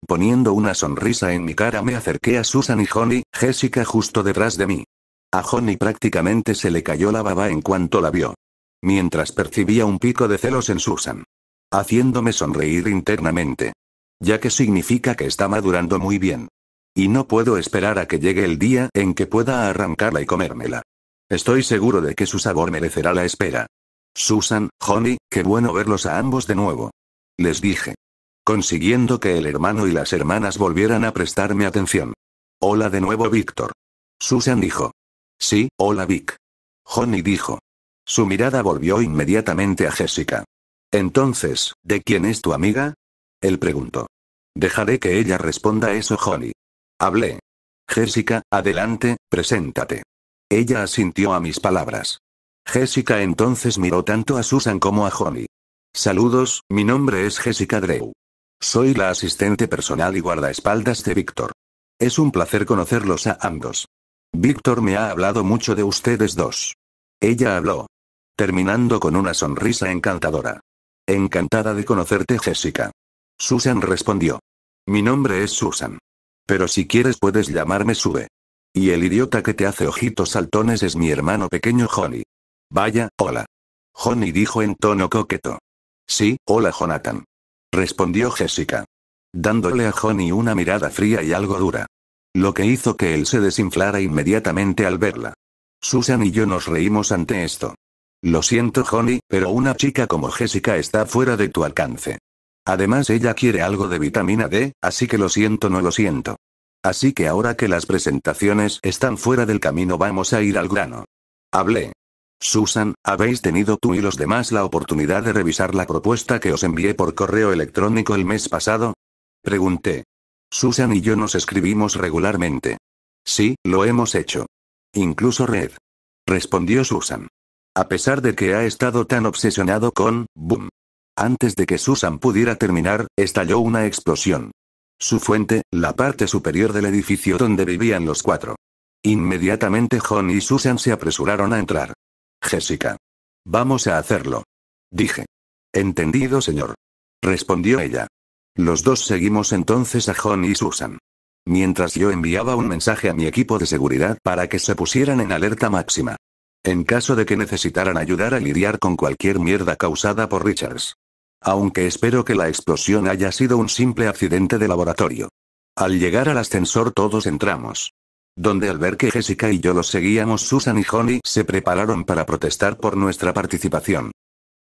Poniendo una sonrisa en mi cara me acerqué a Susan y Honey, Jessica justo detrás de mí. A Honey prácticamente se le cayó la baba en cuanto la vio. Mientras percibía un pico de celos en Susan. Haciéndome sonreír internamente. Ya que significa que está madurando muy bien. Y no puedo esperar a que llegue el día en que pueda arrancarla y comérmela. Estoy seguro de que su sabor merecerá la espera. Susan, Honey, qué bueno verlos a ambos de nuevo. Les dije. Consiguiendo que el hermano y las hermanas volvieran a prestarme atención. Hola de nuevo, Víctor. Susan dijo. Sí, hola Vic. Honey dijo. Su mirada volvió inmediatamente a Jessica. Entonces, ¿de quién es tu amiga? Él preguntó. Dejaré que ella responda eso, Honey. Hablé. Jessica, adelante, preséntate. Ella asintió a mis palabras. Jessica entonces miró tanto a Susan como a Honey. Saludos, mi nombre es Jessica Drew. Soy la asistente personal y guardaespaldas de Víctor. Es un placer conocerlos a ambos. Víctor me ha hablado mucho de ustedes dos. Ella habló. Terminando con una sonrisa encantadora. Encantada de conocerte, Jessica. Susan respondió. Mi nombre es Susan. Pero si quieres puedes llamarme Sue. Y el idiota que te hace ojitos saltones es mi hermano pequeño Honey. Vaya, hola. Honey dijo en tono coqueto. Sí, hola Jonathan. Respondió Jessica. Dándole a Honey una mirada fría y algo dura. lo que hizo que él se desinflara inmediatamente al verla. Susan y yo nos reímos ante esto. Lo siento, Honey, pero una chica como Jessica está fuera de tu alcance. Además, ella quiere algo de vitamina D, así que lo siento, no lo siento. Así que ahora que las presentaciones están fuera del camino, vamos a ir al grano. Hablé. Susan, ¿habéis tenido tú y los demás la oportunidad de revisar la propuesta que os envié por correo electrónico el mes pasado? Pregunté. Susan y yo nos escribimos regularmente. Sí, lo hemos hecho. Incluso Red. Respondió Susan. A pesar de que ha estado tan obsesionado con Boom. Antes de que Susan pudiera terminar, estalló una explosión. Su fuente, la parte superior del edificio donde vivían los cuatro. Inmediatamente John y Susan se apresuraron a entrar. Jessica. Vamos a hacerlo. Dije. Entendido, señor. Respondió ella. Los dos seguimos entonces a John y Susan. Mientras yo enviaba un mensaje a mi equipo de seguridad para que se pusieran en alerta máxima. En caso de que necesitaran ayudar a lidiar con cualquier mierda causada por Richards. Aunque espero que la explosión haya sido un simple accidente de laboratorio. Al llegar al ascensor todos entramos. Donde al ver que Jessica y yo los seguíamos, Susan y Honey se prepararon para protestar por nuestra participación.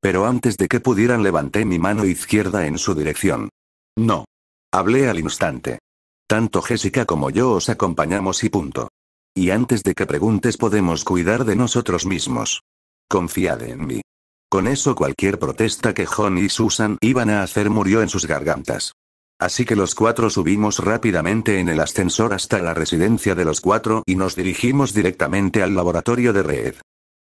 Pero antes de que pudieran levanté mi mano izquierda en su dirección. No. Hablé al instante. Tanto Jessica como yo os acompañamos y punto. Y antes de que preguntes, podemos cuidar de nosotros mismos. Confiad en mí. Con eso cualquier protesta que John y Susan iban a hacer murió en sus gargantas. Así que los cuatro subimos rápidamente en el ascensor hasta la residencia de los cuatro y nos dirigimos directamente al laboratorio de Red.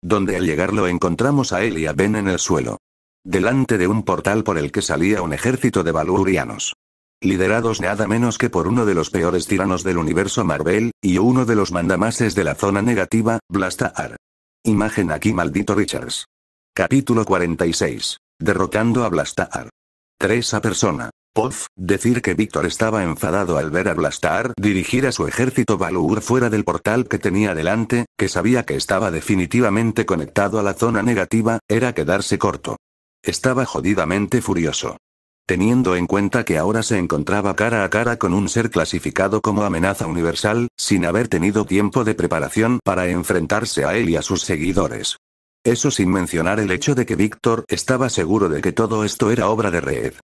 Donde al llegar lo encontramos a él y a Ben en el suelo. Delante de un portal por el que salía un ejército de valurianos. Liderados nada menos que por uno de los peores tiranos del universo Marvel, y uno de los mandamases de la zona negativa, Blastar. Imagen aquí, maldito Richards. Capítulo 46. Derrotando a Blastar. 3 a persona. Puff, decir que Víctor estaba enfadado al ver a Blastar dirigir a su ejército Valur fuera del portal que tenía delante, que sabía que estaba definitivamente conectado a la zona negativa, era quedarse corto. Estaba jodidamente furioso. Teniendo en cuenta que ahora se encontraba cara a cara con un ser clasificado como amenaza universal, sin haber tenido tiempo de preparación para enfrentarse a él y a sus seguidores. Eso sin mencionar el hecho de que Víctor estaba seguro de que todo esto era obra de Red.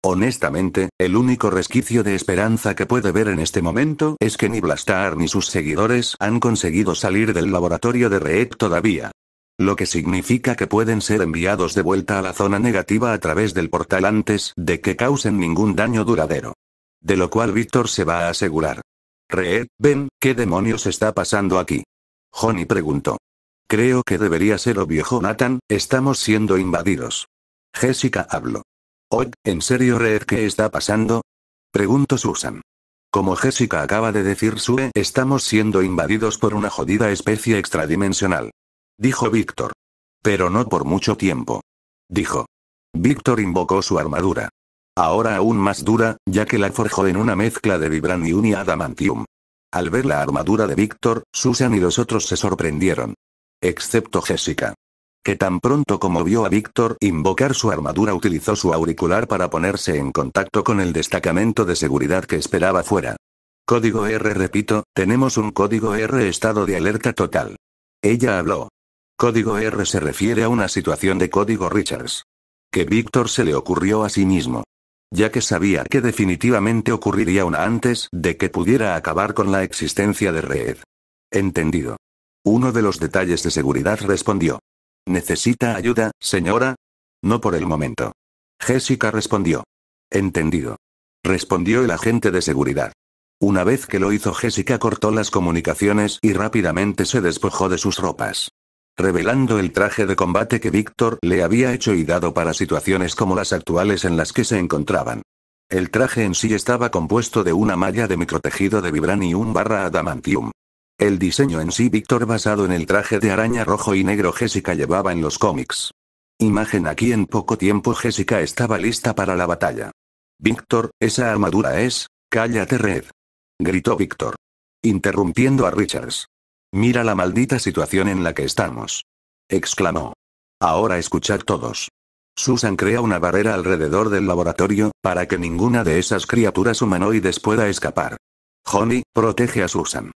Honestamente, el único resquicio de esperanza que puede ver en este momento es que ni Blastar ni sus seguidores han conseguido salir del laboratorio de Red todavía. Lo que significa que pueden ser enviados de vuelta a la zona negativa a través del portal antes de que causen ningún daño duradero. De lo cual Víctor se va a asegurar. Red, ven, ¿qué demonios está pasando aquí? Johnny preguntó. Creo que debería ser obvio, Jonathan, estamos siendo invadidos. Jessica habló. Oye, ¿en serio, Red, qué está pasando? Preguntó Susan. Como Jessica acaba de decir, Sue, estamos siendo invadidos por una jodida especie extradimensional. Dijo Víctor. Pero no por mucho tiempo. Dijo. Víctor invocó su armadura. Ahora aún más dura, ya que la forjó en una mezcla de vibranium y adamantium. Al ver la armadura de Víctor, Susan y los otros se sorprendieron. Excepto Jessica. Que tan pronto como vio a Víctor invocar su armadura, utilizó su auricular para ponerse en contacto con el destacamento de seguridad que esperaba fuera. Código R, repito, tenemos un código R, estado de alerta total. Ella habló. Código R se refiere a una situación de código Richards. Que Víctor se le ocurrió a sí mismo. Ya que sabía que definitivamente ocurriría una antes de que pudiera acabar con la existencia de Red. Entendido. Uno de los detalles de seguridad respondió. ¿Necesita ayuda, señora? No por el momento. Jessica respondió. Entendido. Respondió el agente de seguridad. Una vez que lo hizo, Jessica cortó las comunicaciones y rápidamente se despojó de sus ropas. Revelando el traje de combate que Víctor le había hecho y dado para situaciones como las actuales en las que se encontraban. El traje en sí estaba compuesto de una malla de microtejido de vibranium/adamantium. El diseño en sí, Víctor, basado en el traje de araña rojo y negro Jessica llevaba en los cómics. Imagen aquí, en poco tiempo Jessica estaba lista para la batalla. Víctor, esa armadura es... Cállate, Red. Gritó Víctor. Interrumpiendo a Richards. Mira la maldita situación en la que estamos. Exclamó. Ahora escuchad todos. Susan crea una barrera alrededor del laboratorio, para que ninguna de esas criaturas humanoides pueda escapar. Honey, protege a Susan.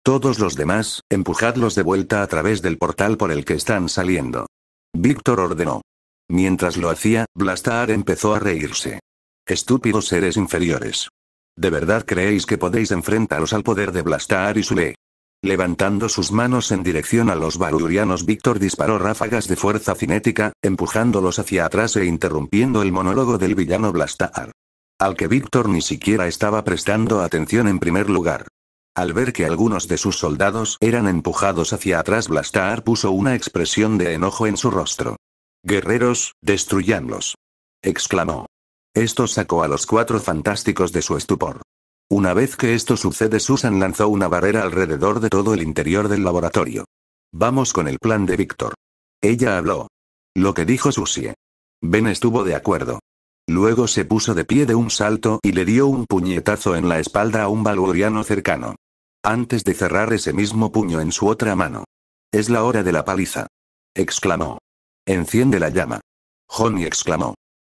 Todos los demás, empujadlos de vuelta a través del portal por el que están saliendo. Víctor ordenó. Mientras lo hacía, Blastar empezó a reírse. Estúpidos seres inferiores. ¿De verdad creéis que podéis enfrentaros al poder de Blastar y Sule? Levantando sus manos en dirección a los Balurianos, Víctor disparó ráfagas de fuerza cinética, empujándolos hacia atrás e interrumpiendo el monólogo del villano Blastar. Al que Víctor ni siquiera estaba prestando atención en primer lugar. Al ver que algunos de sus soldados eran empujados hacia atrás, Blastar puso una expresión de enojo en su rostro. «Guerreros, destruyanlos», exclamó. Esto sacó a los 4 fantásticos de su estupor. Una vez que esto sucede, Susan lanzó una barrera alrededor de todo el interior del laboratorio. «Vamos con el plan de Víctor». Ella habló. Lo que dijo Susie. Ben estuvo de acuerdo. Luego se puso de pie de un salto y le dio un puñetazo en la espalda a un Baluriano cercano. Antes de cerrar ese mismo puño en su otra mano. «Es la hora de la paliza», exclamó. «Enciende la llama». Honey exclamó.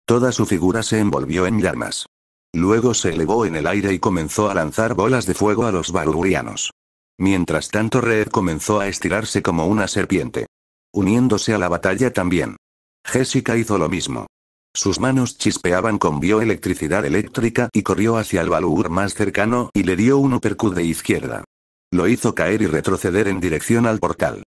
Toda su figura se envolvió en llamas. Luego se elevó en el aire y comenzó a lanzar bolas de fuego a los Balurianos. Mientras tanto, Red comenzó a estirarse como una serpiente. Uniéndose a la batalla también. Jessica hizo lo mismo. Sus manos chispeaban con bioelectricidad eléctrica y corrió hacia el Balur más cercano y le dio un uppercut de izquierda. Lo hizo caer y retroceder en dirección al portal.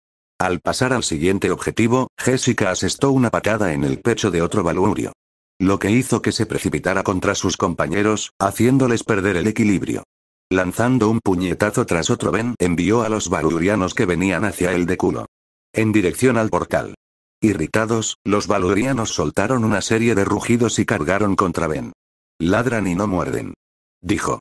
Al pasar al siguiente objetivo, Jessica asestó una patada en el pecho de otro Balurio. Lo que hizo que se precipitara contra sus compañeros, haciéndoles perder el equilibrio. Lanzando un puñetazo tras otro, Ben envió a los Balurianos que venían hacia él de culo. En dirección al portal. Irritados, los Balurianos soltaron una serie de rugidos y cargaron contra Ben. «Ladran y no muerden», dijo.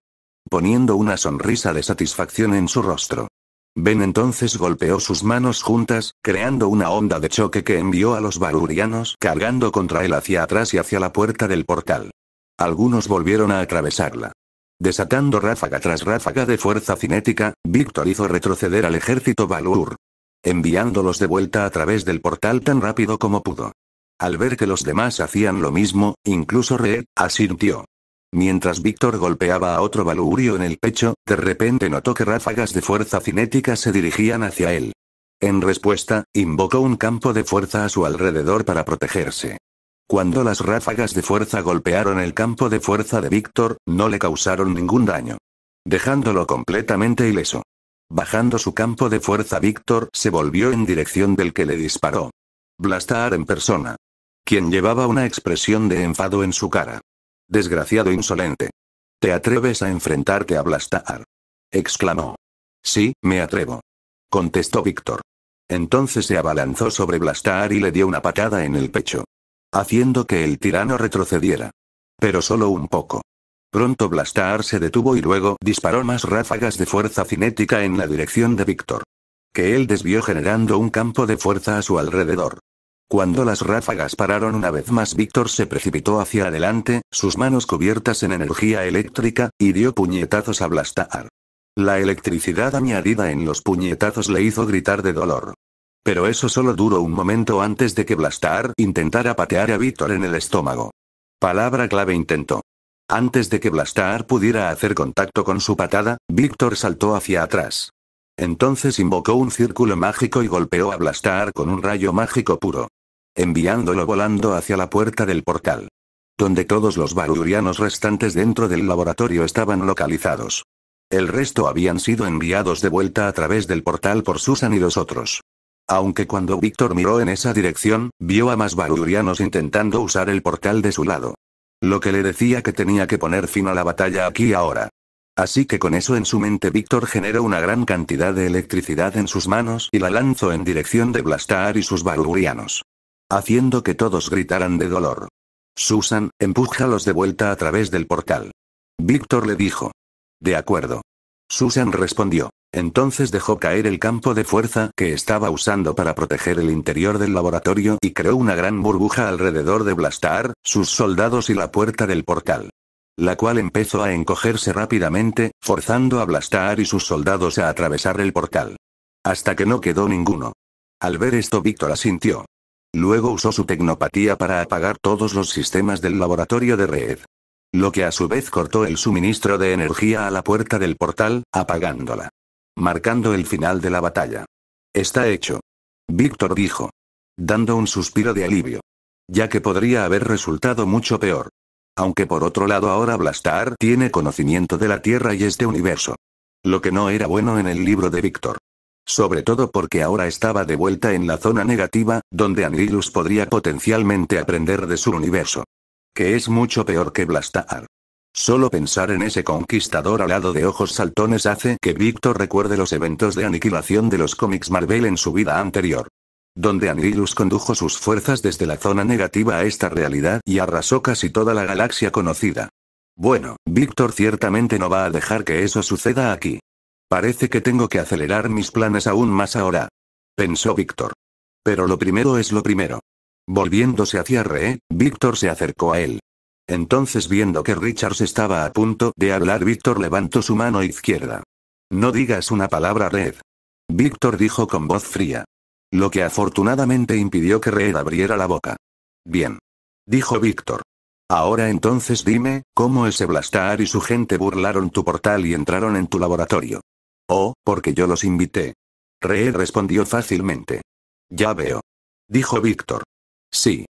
Poniendo una sonrisa de satisfacción en su rostro. Ben entonces golpeó sus manos juntas, creando una onda de choque que envió a los Balurianos cargando contra él hacia atrás y hacia la puerta del portal. Algunos volvieron a atravesarla. Desatando ráfaga tras ráfaga de fuerza cinética, Víctor hizo retroceder al ejército Balur. Enviándolos de vuelta a través del portal tan rápido como pudo. Al ver que los demás hacían lo mismo, incluso Red asintió. Mientras Víctor golpeaba a otro Balurio en el pecho, de repente notó que ráfagas de fuerza cinética se dirigían hacia él. En respuesta, invocó un campo de fuerza a su alrededor para protegerse. Cuando las ráfagas de fuerza golpearon el campo de fuerza de Víctor, no le causaron ningún daño. Dejándolo completamente ileso. Bajando su campo de fuerza, Víctor se volvió en dirección del que le disparó. Blastar en persona. Quien llevaba una expresión de enfado en su cara. «Desgraciado insolente. ¿Te atreves a enfrentarte a Blastar?», exclamó. «Sí, me atrevo», contestó Víctor. Entonces se abalanzó sobre Blastar y le dio una patada en el pecho. Haciendo que el tirano retrocediera. Pero solo un poco. Pronto Blastar se detuvo y luego disparó más ráfagas de fuerza cinética en la dirección de Víctor. Que él desvió generando un campo de fuerza a su alrededor. Cuando las ráfagas pararon una vez más, Víctor se precipitó hacia adelante, sus manos cubiertas en energía eléctrica, y dio puñetazos a Blastar. La electricidad añadida en los puñetazos le hizo gritar de dolor. Pero eso solo duró un momento antes de que Blastar intentara patear a Víctor en el estómago. Palabra clave: intentó. Antes de que Blastar pudiera hacer contacto con su patada, Víctor saltó hacia atrás. Entonces invocó un círculo mágico y golpeó a Blastar con un rayo mágico puro. Enviándolo volando hacia la puerta del portal. Donde todos los Balurianos restantes dentro del laboratorio estaban localizados. El resto habían sido enviados de vuelta a través del portal por Susan y los otros. Aunque cuando Víctor miró en esa dirección, vio a más Balurianos intentando usar el portal de su lado. Lo que le decía que tenía que poner fin a la batalla aquí y ahora. Así que con eso en su mente, Víctor generó una gran cantidad de electricidad en sus manos y la lanzó en dirección de Blastar y sus Balurianos. Haciendo que todos gritaran de dolor. «Susan, empújalos de vuelta a través del portal», Víctor le dijo. «De acuerdo». Susan respondió. Entonces dejó caer el campo de fuerza que estaba usando para proteger el interior del laboratorio y creó una gran burbuja alrededor de Blastar, sus soldados y la puerta del portal. La cual empezó a encogerse rápidamente, forzando a Blastar y sus soldados a atravesar el portal. Hasta que no quedó ninguno. Al ver esto, Víctor asintió. Luego usó su tecnopatía para apagar todos los sistemas del laboratorio de Red. lo que a su vez cortó el suministro de energía a la puerta del portal, apagándola. Marcando el final de la batalla. Está hecho. Víctor dijo. Dando un suspiro de alivio. Ya que podría haber resultado mucho peor. Aunque por otro lado ahora Blastar tiene conocimiento de la Tierra y este universo. Lo que no era bueno en el libro de Víctor. Sobre todo porque ahora estaba de vuelta en la zona negativa, donde Anilus podría potencialmente aprender de su universo. Que es mucho peor que Blastar. Solo pensar en ese conquistador alado de ojos saltones hace que Víctor recuerde los eventos de aniquilación de los cómics Marvel en su vida anterior. Donde Anilus condujo sus fuerzas desde la zona negativa a esta realidad y arrasó casi toda la galaxia conocida. Bueno, Víctor ciertamente no va a dejar que eso suceda aquí. Parece que tengo que acelerar mis planes aún más ahora. Pensó Víctor. Pero lo primero es lo primero. Volviéndose hacia Reed, Víctor se acercó a él. Entonces viendo que Richards estaba a punto de hablar, Víctor levantó su mano izquierda. No digas una palabra, Reed. Víctor dijo con voz fría. Lo que afortunadamente impidió que Reed abriera la boca. Bien. Dijo Víctor. Ahora entonces dime, ¿cómo ese Blastar y su gente burlaron tu portal y entraron en tu laboratorio? Oh, porque yo los invité. Reed respondió fácilmente. Ya veo. Dijo Víctor. Sí.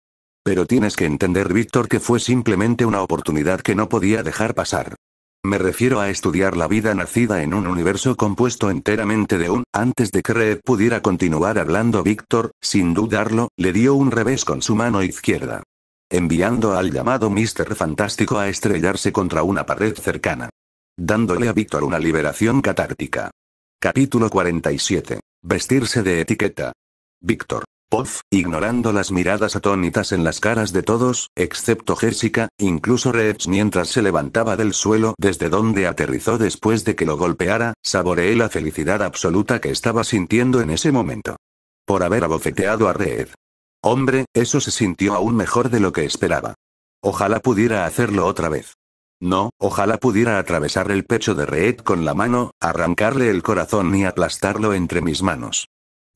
Pero tienes que entender, Víctor, que fue simplemente una oportunidad que no podía dejar pasar. Me refiero a estudiar la vida nacida en un universo compuesto enteramente de un. Antes de que Reed pudiera continuar hablando, Víctor, sin dudarlo, le dio un revés con su mano izquierda. Enviando al llamado Mr. Fantástico a estrellarse contra una pared cercana. Dándole a Víctor una liberación catártica. Capítulo 47. Vestirse de etiqueta. Víctor. Puff, ignorando las miradas atónitas en las caras de todos, excepto Jessica, incluso Reed mientras se levantaba del suelo desde donde aterrizó después de que lo golpeara, saboreé la felicidad absoluta que estaba sintiendo en ese momento. Por haber abofeteado a Reed. Hombre, eso se sintió aún mejor de lo que esperaba. Ojalá pudiera hacerlo otra vez. No, ojalá pudiera atravesar el pecho de Reed con la mano, arrancarle el corazón y aplastarlo entre mis manos.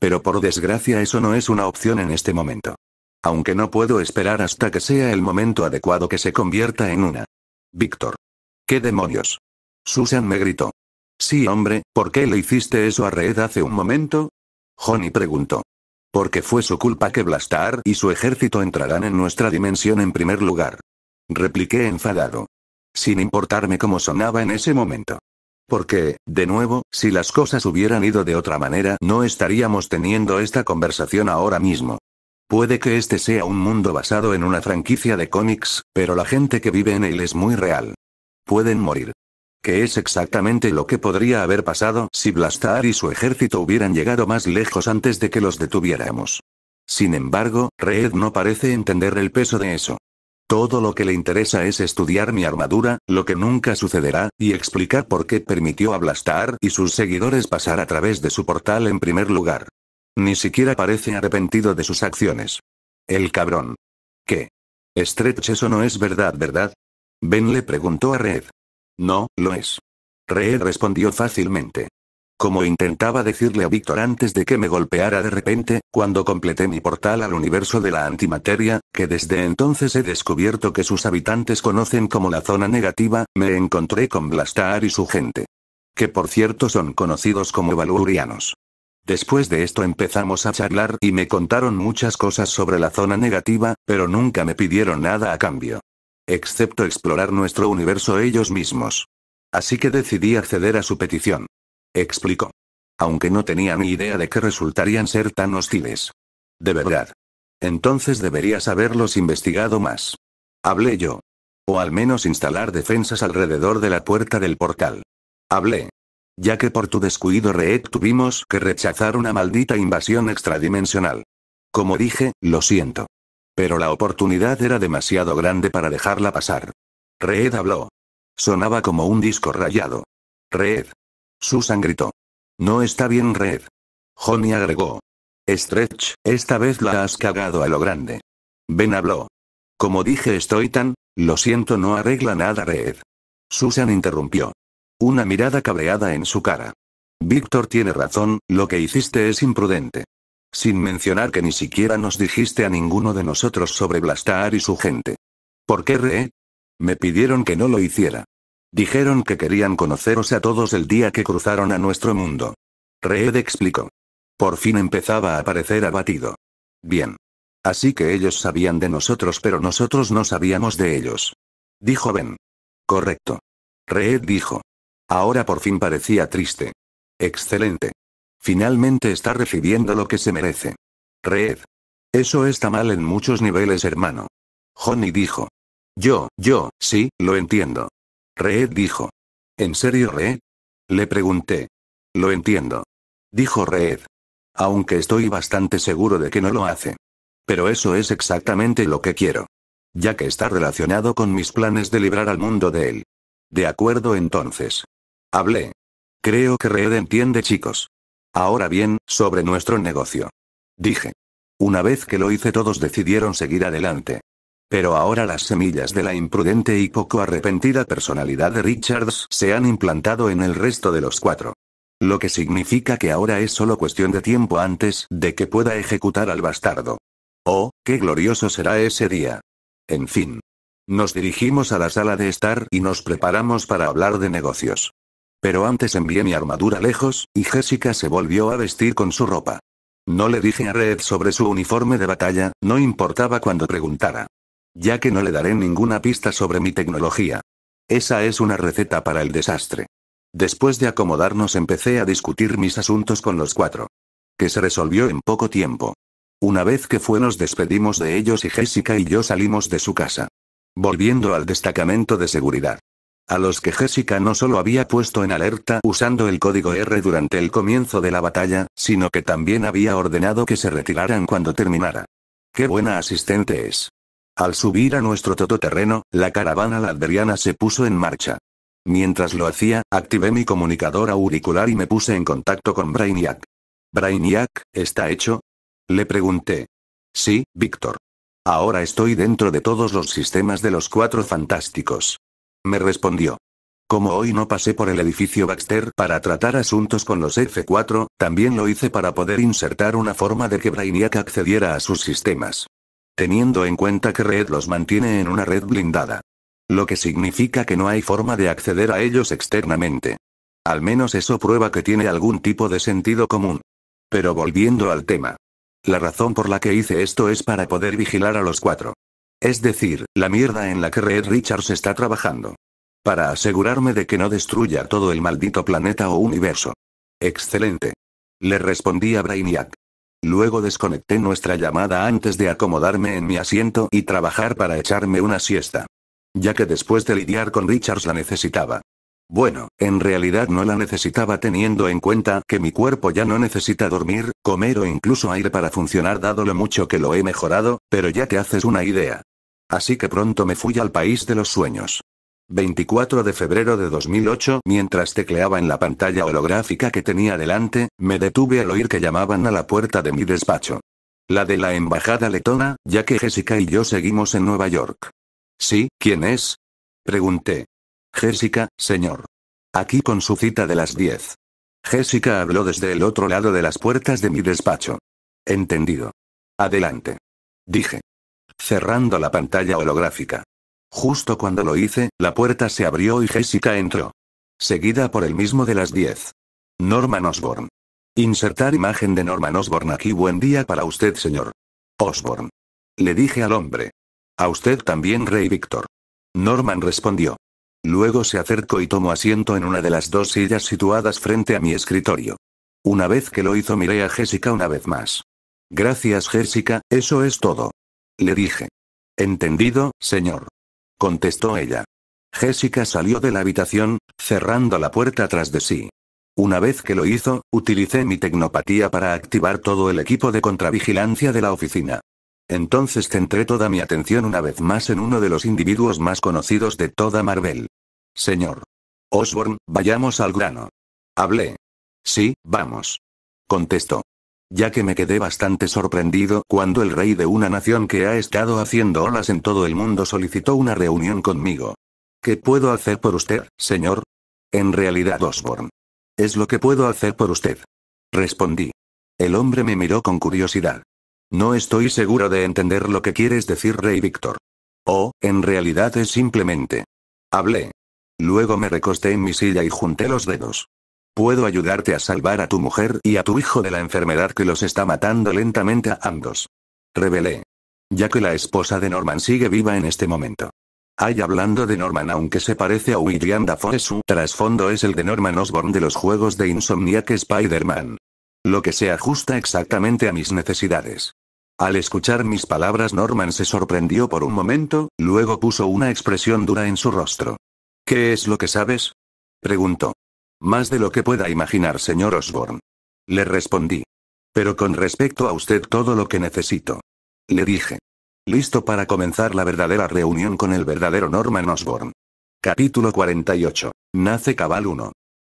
Pero por desgracia eso no es una opción en este momento. Aunque no puedo esperar hasta que sea el momento adecuado que se convierta en una. Víctor. ¿Qué demonios? Susan me gritó. Sí, hombre, ¿por qué le hiciste eso a Reed hace un momento? Johnny preguntó. Porque fue su culpa que Blastar y su ejército entrarán en nuestra dimensión en primer lugar. Repliqué enfadado. Sin importarme cómo sonaba en ese momento. Porque, de nuevo, si las cosas hubieran ido de otra manera, no estaríamos teniendo esta conversación ahora mismo. Puede que este sea un mundo basado en una franquicia de cómics, pero la gente que vive en él es muy real. Pueden morir. Que es exactamente lo que podría haber pasado si Blastar y su ejército hubieran llegado más lejos antes de que los detuviéramos. Sin embargo, Reed no parece entender el peso de eso. Todo lo que le interesa es estudiar mi armadura, lo que nunca sucederá, y explicar por qué permitió a Blastar y sus seguidores pasar a través de su portal en primer lugar. Ni siquiera parece arrepentido de sus acciones. El cabrón. ¿Qué? Stretch, eso no es verdad, ¿verdad? Ben le preguntó a Reed. No, lo es. Reed respondió fácilmente. Como intentaba decirle a Víctor antes de que me golpeara de repente, cuando completé mi portal al universo de la antimateria, que desde entonces he descubierto que sus habitantes conocen como la zona negativa, me encontré con Blastar y su gente. Que por cierto son conocidos como Valurianos. Después de esto empezamos a charlar y me contaron muchas cosas sobre la zona negativa, pero nunca me pidieron nada a cambio. Excepto explorar nuestro universo ellos mismos. Así que decidí acceder a su petición. Explicó. Aunque no tenía ni idea de que resultarían ser tan hostiles. De verdad. Entonces deberías haberlos investigado más. Hablé yo. O al menos instalar defensas alrededor de la puerta del portal. Hablé. Ya que por tu descuido, Reed, tuvimos que rechazar una maldita invasión extradimensional. Como dije, lo siento. Pero la oportunidad era demasiado grande para dejarla pasar. Reed habló. Sonaba como un disco rayado. Reed. Susan gritó. No está bien, Reed. Johnny agregó. Stretch, esta vez la has cagado a lo grande. Ben habló. Como dije, estoy tan. Lo siento, no arregla nada, Reed. Susan interrumpió. Una mirada cabreada en su cara. Víctor tiene razón, lo que hiciste es imprudente. Sin mencionar que ni siquiera nos dijiste a ninguno de nosotros sobre Blastar y su gente. ¿Por qué, Reed? Me pidieron que no lo hiciera. Dijeron que querían conoceros a todos el día que cruzaron a nuestro mundo. Reed explicó. Por fin empezaba a parecer abatido. Bien. Así que ellos sabían de nosotros pero nosotros no sabíamos de ellos. Dijo Ben. Correcto. Reed dijo. Ahora por fin parecía triste. Excelente. Finalmente está recibiendo lo que se merece. Reed. Eso está mal en muchos niveles, hermano. Johnny dijo. Sí, lo entiendo. Reed dijo. ¿En serio, Reed? Le pregunté. Lo entiendo. Dijo Reed. Aunque estoy bastante seguro de que no lo hace. Pero eso es exactamente lo que quiero. Ya que está relacionado con mis planes de librar al mundo de él. De acuerdo entonces. Hablé. Creo que Reed entiende, chicos. Ahora bien, sobre nuestro negocio. Dije. Una vez que lo hice todos decidieron seguir adelante. Pero ahora las semillas de la imprudente y poco arrepentida personalidad de Richards se han implantado en el resto de los 4. Lo que significa que ahora es solo cuestión de tiempo antes de que pueda ejecutar al bastardo. Oh, qué glorioso será ese día. En fin. Nos dirigimos a la sala de estar y nos preparamos para hablar de negocios. Pero antes envié mi armadura lejos, y Jessica se volvió a vestir con su ropa. No le dije a Red sobre su uniforme de batalla, no importaba cuando preguntara. Ya que no le daré ninguna pista sobre mi tecnología. Esa es una receta para el desastre. Después de acomodarnos empecé a discutir mis asuntos con los 4. Que se resolvió en poco tiempo. Una vez que fue nos despedimos de ellos y Jessica y yo salimos de su casa. Volviendo al destacamento de seguridad. A los que Jessica no solo había puesto en alerta usando el código R durante el comienzo de la batalla, sino que también había ordenado que se retiraran cuando terminara. ¡Qué buena asistente es! Al subir a nuestro todoterreno, la caravana ladveriana se puso en marcha. Mientras lo hacía, activé mi comunicador auricular y me puse en contacto con Brainiac. ¿Brainiac, está hecho? Le pregunté. Sí, Víctor. Ahora estoy dentro de todos los sistemas de los 4 fantásticos. Me respondió. Como hoy no pasé por el edificio Baxter para tratar asuntos con los F4, también lo hice para poder insertar una forma de que Brainiac accediera a sus sistemas. Teniendo en cuenta que Red los mantiene en una red blindada. Lo que significa que no hay forma de acceder a ellos externamente. Al menos eso prueba que tiene algún tipo de sentido común. Pero volviendo al tema. La razón por la que hice esto es para poder vigilar a los 4. Es decir, la mierda en la que Reed Richards está trabajando. Para asegurarme de que no destruya todo el maldito planeta o universo. Excelente. Le respondí a Brainiac. Luego desconecté nuestra llamada antes de acomodarme en mi asiento y trabajar para echarme una siesta. Ya que después de lidiar con Richards la necesitaba. Bueno, en realidad no la necesitaba teniendo en cuenta que mi cuerpo ya no necesita dormir, comer o incluso aire para funcionar dado lo mucho que lo he mejorado, pero ya te haces una idea. Así que pronto me fui al país de los sueños. 24 de febrero de 2008, mientras tecleaba en la pantalla holográfica que tenía delante, me detuve al oír que llamaban a la puerta de mi despacho. La de la embajada letona, ya que Jessica y yo seguimos en Nueva York. ¿Sí? ¿Quién es? Pregunté. Jessica, señor. Aquí con su cita de las 10. Jessica habló desde el otro lado de las puertas de mi despacho. Entendido. Adelante. Dije. Cerrando la pantalla holográfica. Justo cuando lo hice, la puerta se abrió y Jessica entró. Seguida por el mismo de las 10. Norman Osborn. Insertar imagen de Norman Osborn aquí. Buen día para usted, señor Osborn. Le dije al hombre. A usted también, Rey Víctor. Norman respondió. Luego se acercó y tomó asiento en una de las 2 sillas situadas frente a mi escritorio. Una vez que lo hizo miré a Jessica una vez más. Gracias, Jessica, eso es todo. Le dije. Entendido, señor. Contestó ella. Jessica salió de la habitación, cerrando la puerta tras de sí. Una vez que lo hizo, utilicé mi tecnopatía para activar todo el equipo de contravigilancia de la oficina. Entonces centré toda mi atención una vez más en uno de los individuos más conocidos de toda Marvel. Señor Osborn, vayamos al grano. Hablé. Sí, vamos. Contestó. Ya que me quedé bastante sorprendido cuando el rey de una nación que ha estado haciendo olas en todo el mundo solicitó una reunión conmigo. ¿Qué puedo hacer por usted, señor? En realidad, Osborn. Es lo que puedo hacer por usted. Respondí. El hombre me miró con curiosidad. No estoy seguro de entender lo que quieres decir, Rey Víctor. Oh, en realidad es simplemente. Hablé. Luego me recosté en mi silla y junté los dedos. Puedo ayudarte a salvar a tu mujer y a tu hijo de la enfermedad que los está matando lentamente a ambos. Revelé. Ya que la esposa de Norman sigue viva en este momento. Ay, hablando de Norman, aunque se parece a William Dafoe, su trasfondo es el de Norman Osborn de los juegos de Insomniac Spider-Man. Lo que se ajusta exactamente a mis necesidades. Al escuchar mis palabras, Norman se sorprendió por un momento, luego puso una expresión dura en su rostro. ¿Qué es lo que sabes? Preguntó. Más de lo que pueda imaginar, señor Osborn. Le respondí. Pero con respecto a usted, todo lo que necesito. Le dije. Listo para comenzar la verdadera reunión con el verdadero Norman Osborn. Capítulo 48. Nace Cabal 1.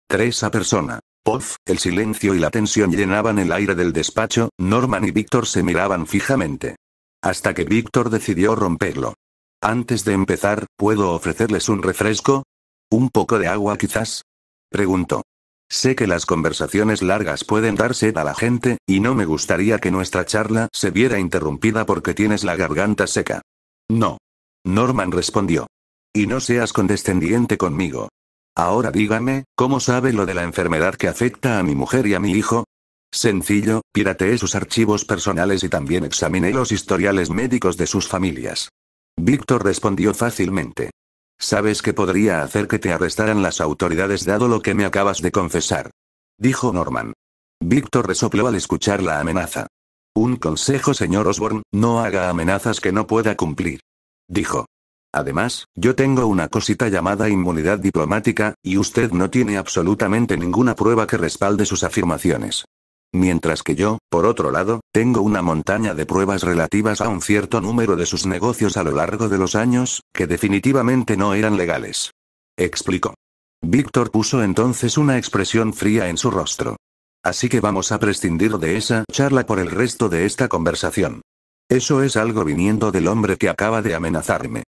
3 a persona. Puff, el silencio y la tensión llenaban el aire del despacho. Norman y Víctor se miraban fijamente. Hasta que Víctor decidió romperlo. Antes de empezar, ¿puedo ofrecerles un refresco? ¿Un poco de agua quizás? Preguntó. Sé que las conversaciones largas pueden dar sed a la gente, y no me gustaría que nuestra charla se viera interrumpida porque tienes la garganta seca. No. Norman respondió. Y no seas condescendiente conmigo. Ahora dígame, ¿cómo sabe lo de la enfermedad que afecta a mi mujer y a mi hijo? Sencillo, pirateé sus archivos personales y también examiné los historiales médicos de sus familias. Víctor respondió fácilmente. Sabes que podría hacer que te arrestaran las autoridades dado lo que me acabas de confesar. Dijo Norman. Víctor resopló al escuchar la amenaza. Un consejo, señor Osborn, no haga amenazas que no pueda cumplir. Dijo. Además, yo tengo una cosita llamada inmunidad diplomática, y usted no tiene absolutamente ninguna prueba que respalde sus afirmaciones. Mientras que yo, por otro lado, tengo una montaña de pruebas relativas a un cierto número de sus negocios a lo largo de los años, que definitivamente no eran legales. Explicó. Víctor puso entonces una expresión fría en su rostro. Así que vamos a prescindir de esa charla por el resto de esta conversación. Eso es algo viniendo del hombre que acaba de amenazarme.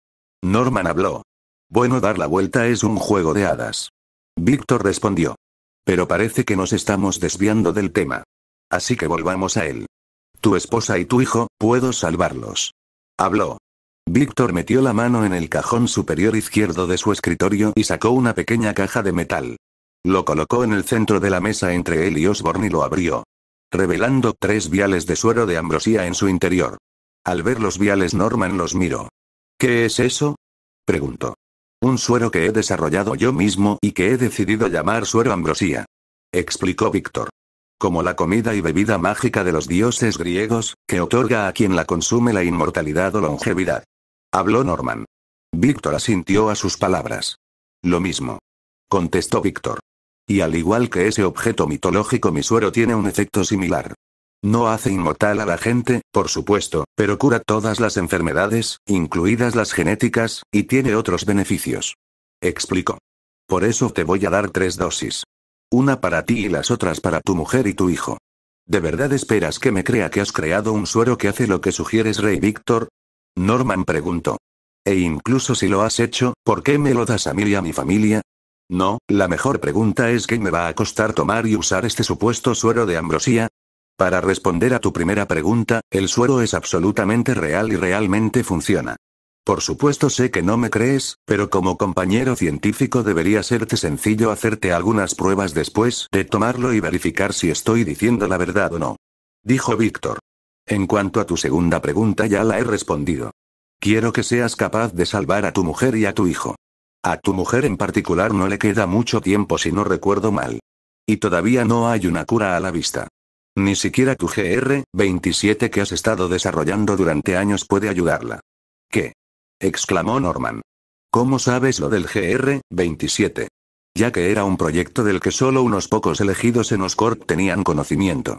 Norman habló. Bueno, dar la vuelta es un juego de hadas. Víctor respondió. Pero parece que nos estamos desviando del tema. Así que volvamos a él. Tu esposa y tu hijo, puedo salvarlos. Habló. Víctor metió la mano en el cajón superior izquierdo de su escritorio y sacó una pequeña caja de metal. Lo colocó en el centro de la mesa entre él y Osborn y lo abrió. Revelando 3 viales de suero de ambrosía en su interior. Al ver los viales, Norman los miró. ¿Qué es eso? Preguntó. Un suero que he desarrollado yo mismo y que he decidido llamar suero ambrosía. Explicó Víctor. Como la comida y bebida mágica de los dioses griegos, que otorga a quien la consume la inmortalidad o longevidad. Habló Norman. Víctor asintió a sus palabras. Lo mismo. Contestó Víctor. Y al igual que ese objeto mitológico, mi suero tiene un efecto similar. No hace inmortal a la gente, por supuesto, pero cura todas las enfermedades, incluidas las genéticas, y tiene otros beneficios. Explicó. Por eso te voy a dar 3 dosis. Una para ti y las otras para tu mujer y tu hijo. ¿De verdad esperas que me crea que has creado un suero que hace lo que sugieres, Rey Víctor? Norman preguntó. E incluso si lo has hecho, ¿por qué me lo das a mí y a mi familia? No, la mejor pregunta es ¿qué me va a costar tomar y usar este supuesto suero de ambrosía? Para responder a tu primera pregunta, el suero es absolutamente real y realmente funciona. Por supuesto sé que no me crees, pero como compañero científico debería serte sencillo hacerte algunas pruebas después de tomarlo y verificar si estoy diciendo la verdad o no. Dijo Víctor. En cuanto a tu segunda pregunta, ya la he respondido. Quiero que seas capaz de salvar a tu mujer y a tu hijo. A tu mujer en particular no le queda mucho tiempo si no recuerdo mal. Y todavía no hay una cura a la vista. Ni siquiera tu GR-27 que has estado desarrollando durante años puede ayudarla. ¿Qué? Exclamó Norman. ¿Cómo sabes lo del GR-27? Ya que era un proyecto del que solo unos pocos elegidos en Oscorp tenían conocimiento.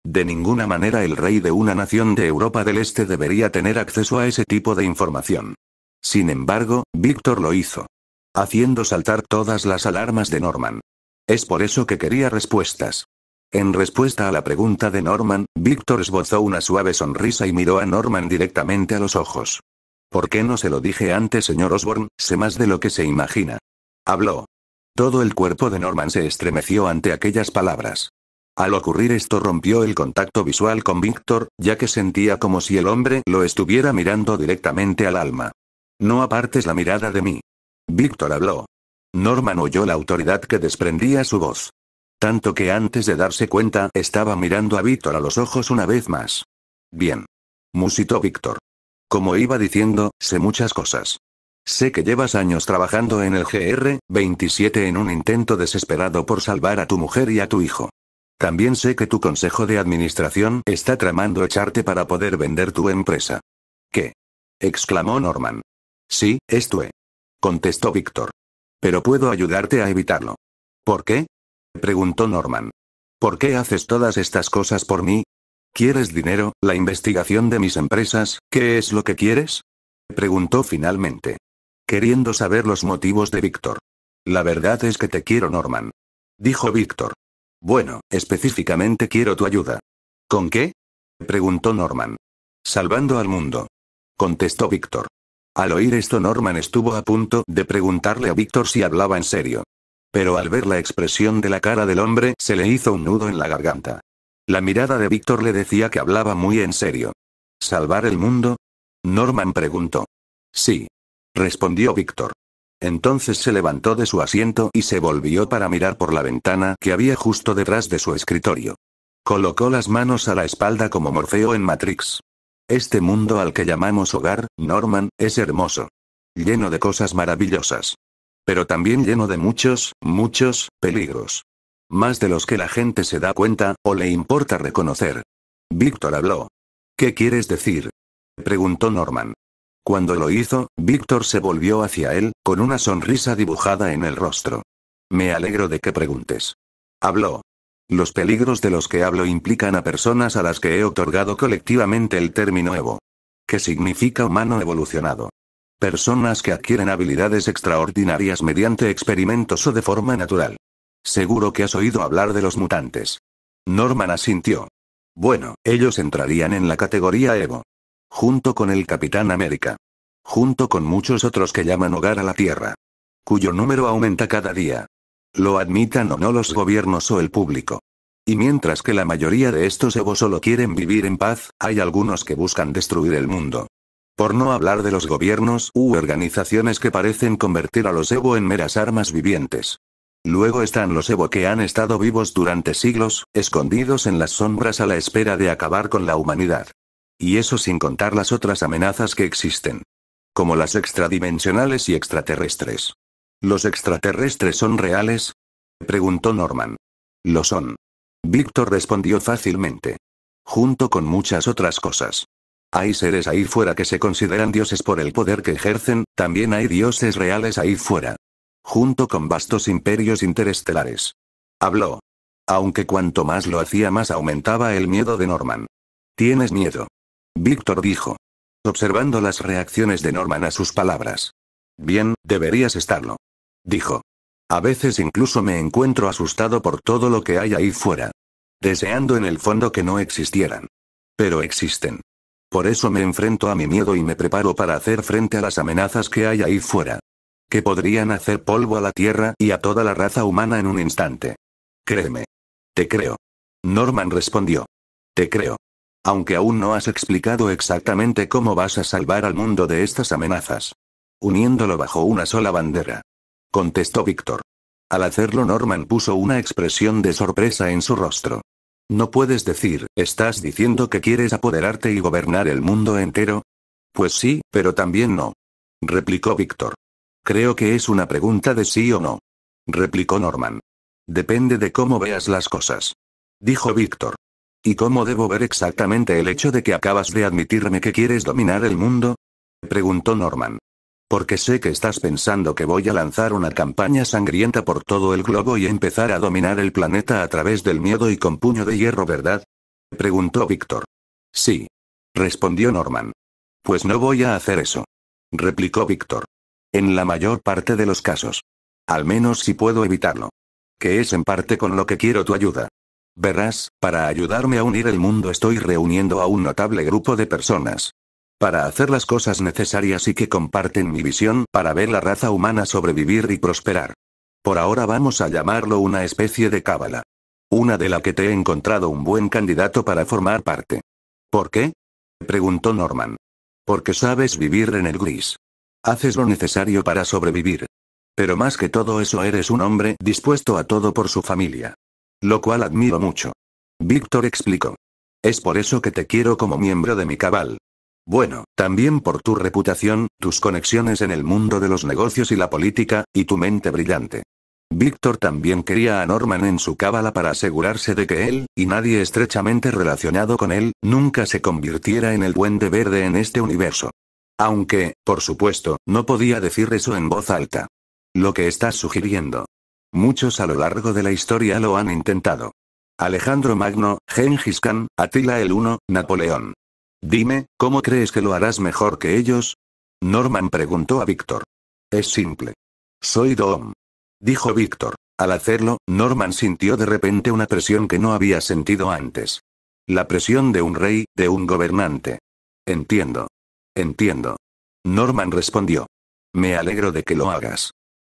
De ninguna manera el rey de una nación de Europa del Este debería tener acceso a ese tipo de información. Sin embargo, Víctor lo hizo. Haciendo saltar todas las alarmas de Norman. Es por eso que quería respuestas. En respuesta a la pregunta de Norman, Víctor esbozó una suave sonrisa y miró a Norman directamente a los ojos. ¿Por qué no se lo dije antes, señor Osborn? Sé más de lo que se imagina. Habló. Todo el cuerpo de Norman se estremeció ante aquellas palabras. Al ocurrir esto rompió el contacto visual con Víctor, ya que sentía como si el hombre lo estuviera mirando directamente al alma. No apartes la mirada de mí. Víctor habló. Norman oyó la autoridad que desprendía su voz. Tanto que antes de darse cuenta, estaba mirando a Víctor a los ojos una vez más. Bien. Musitó Víctor. Como iba diciendo, sé muchas cosas. Sé que llevas años trabajando en el GR-27 en un intento desesperado por salvar a tu mujer y a tu hijo. También sé que tu consejo de administración está tramando echarte para poder vender tu empresa. ¿Qué? Exclamó Norman. Sí, esto es. Contestó Víctor. Pero puedo ayudarte a evitarlo. ¿Por qué? Preguntó Norman. ¿Por qué haces todas estas cosas por mí? ¿Quieres dinero, la investigación de mis empresas, qué es lo que quieres? Preguntó finalmente. Queriendo saber los motivos de Víctor. La verdad es que te quiero, Norman. Dijo Víctor. Bueno, específicamente quiero tu ayuda. ¿Con qué? Preguntó Norman. Salvando al mundo. Contestó Víctor. Al oír esto, Norman estuvo a punto de preguntarle a Víctor si hablaba en serio. Pero al ver la expresión de la cara del hombre, se le hizo un nudo en la garganta. La mirada de Víctor le decía que hablaba muy en serio. ¿Salvar el mundo? Norman preguntó. Sí. Respondió Víctor. Entonces se levantó de su asiento y se volvió para mirar por la ventana que había justo detrás de su escritorio. Colocó las manos a la espalda como Morfeo en Matrix. Este mundo al que llamamos hogar, Norman, es hermoso. Lleno de cosas maravillosas. Pero también lleno de muchos peligros. Más de los que la gente se da cuenta, o le importa reconocer. Víctor habló. ¿Qué quieres decir? Preguntó Norman. Cuando lo hizo, Víctor se volvió hacia él, con una sonrisa dibujada en el rostro. Me alegro de que preguntes. Habló. Los peligros de los que hablo implican a personas a las que he otorgado colectivamente el término Evo. Que significa humano evolucionado. Personas que adquieren habilidades extraordinarias mediante experimentos o de forma natural. Seguro que has oído hablar de los mutantes. Norman asintió. Bueno, ellos entrarían en la categoría Evo. Junto con el Capitán América. Junto con muchos otros que llaman hogar a la Tierra. Cuyo número aumenta cada día. Lo admitan o no los gobiernos o el público. Y mientras que la mayoría de estos Evo solo quieren vivir en paz, hay algunos que buscan destruir el mundo. Por no hablar de los gobiernos u organizaciones que parecen convertir a los Evo en meras armas vivientes. Luego están los Evo que han estado vivos durante siglos, escondidos en las sombras a la espera de acabar con la humanidad. Y eso sin contar las otras amenazas que existen. Como las extradimensionales y extraterrestres. ¿Los extraterrestres son reales? Preguntó Norman. Lo son. Víctor respondió fácilmente. Junto con muchas otras cosas. Hay seres ahí fuera que se consideran dioses por el poder que ejercen, también hay dioses reales ahí fuera. Junto con vastos imperios interestelares. Habló. Aunque cuanto más lo hacía más aumentaba el miedo de Norman. ¿Tienes miedo? Víctor dijo. Observando las reacciones de Norman a sus palabras. Bien, deberías estarlo. Dijo. A veces incluso me encuentro asustado por todo lo que hay ahí fuera. Deseando en el fondo que no existieran. Pero existen. Por eso me enfrento a mi miedo y me preparo para hacer frente a las amenazas que hay ahí fuera. Que podrían hacer polvo a la Tierra y a toda la raza humana en un instante. Créeme. Te creo. Norman respondió. Te creo. Aunque aún no has explicado exactamente cómo vas a salvar al mundo de estas amenazas. Uniéndolo bajo una sola bandera. Contestó Víctor. Al hacerlo, Norman puso una expresión de sorpresa en su rostro. No puedes decir, ¿estás diciendo que quieres apoderarte y gobernar el mundo entero? Pues sí, pero también no. Replicó Víctor. Creo que es una pregunta de sí o no. Replicó Norman. Depende de cómo veas las cosas. Dijo Víctor. ¿Y cómo debo ver exactamente el hecho de que acabas de admitirme que quieres dominar el mundo? Preguntó Norman. Porque sé que estás pensando que voy a lanzar una campaña sangrienta por todo el globo y empezar a dominar el planeta a través del miedo y con puño de hierro, ¿verdad? Preguntó Víctor. Sí. Respondió Norman. Pues no voy a hacer eso. Replicó Víctor. En la mayor parte de los casos. Al menos si puedo evitarlo. Que es en parte con lo que quiero tu ayuda. Verás, para ayudarme a unir el mundo estoy reuniendo a un notable grupo de personas. Para hacer las cosas necesarias y que comparten mi visión para ver la raza humana sobrevivir y prosperar. Por ahora vamos a llamarlo una especie de cábala. Una de la que te he encontrado un buen candidato para formar parte. ¿Por qué? Preguntó Norman. Porque sabes vivir en el gris. Haces lo necesario para sobrevivir. Pero más que todo eso eres un hombre dispuesto a todo por su familia. Lo cual admiro mucho. Víctor explicó. Es por eso que te quiero como miembro de mi cabal. Bueno, también por tu reputación, tus conexiones en el mundo de los negocios y la política, y tu mente brillante. Víctor también quería a Norman en su cábala para asegurarse de que él, y nadie estrechamente relacionado con él, nunca se convirtiera en el Duende Verde en este universo. Aunque, por supuesto, no podía decir eso en voz alta. Lo que estás sugiriendo. Muchos a lo largo de la historia lo han intentado. Alejandro Magno, Gengis Khan, Atila el Uno, Napoleón. Dime, ¿cómo crees que lo harás mejor que ellos? Norman preguntó a Víctor. Es simple. Soy Doom. Dijo Víctor. Al hacerlo, Norman sintió de repente una presión que no había sentido antes. La presión de un rey, de un gobernante. Entiendo. Entiendo. Norman respondió. Me alegro de que lo hagas.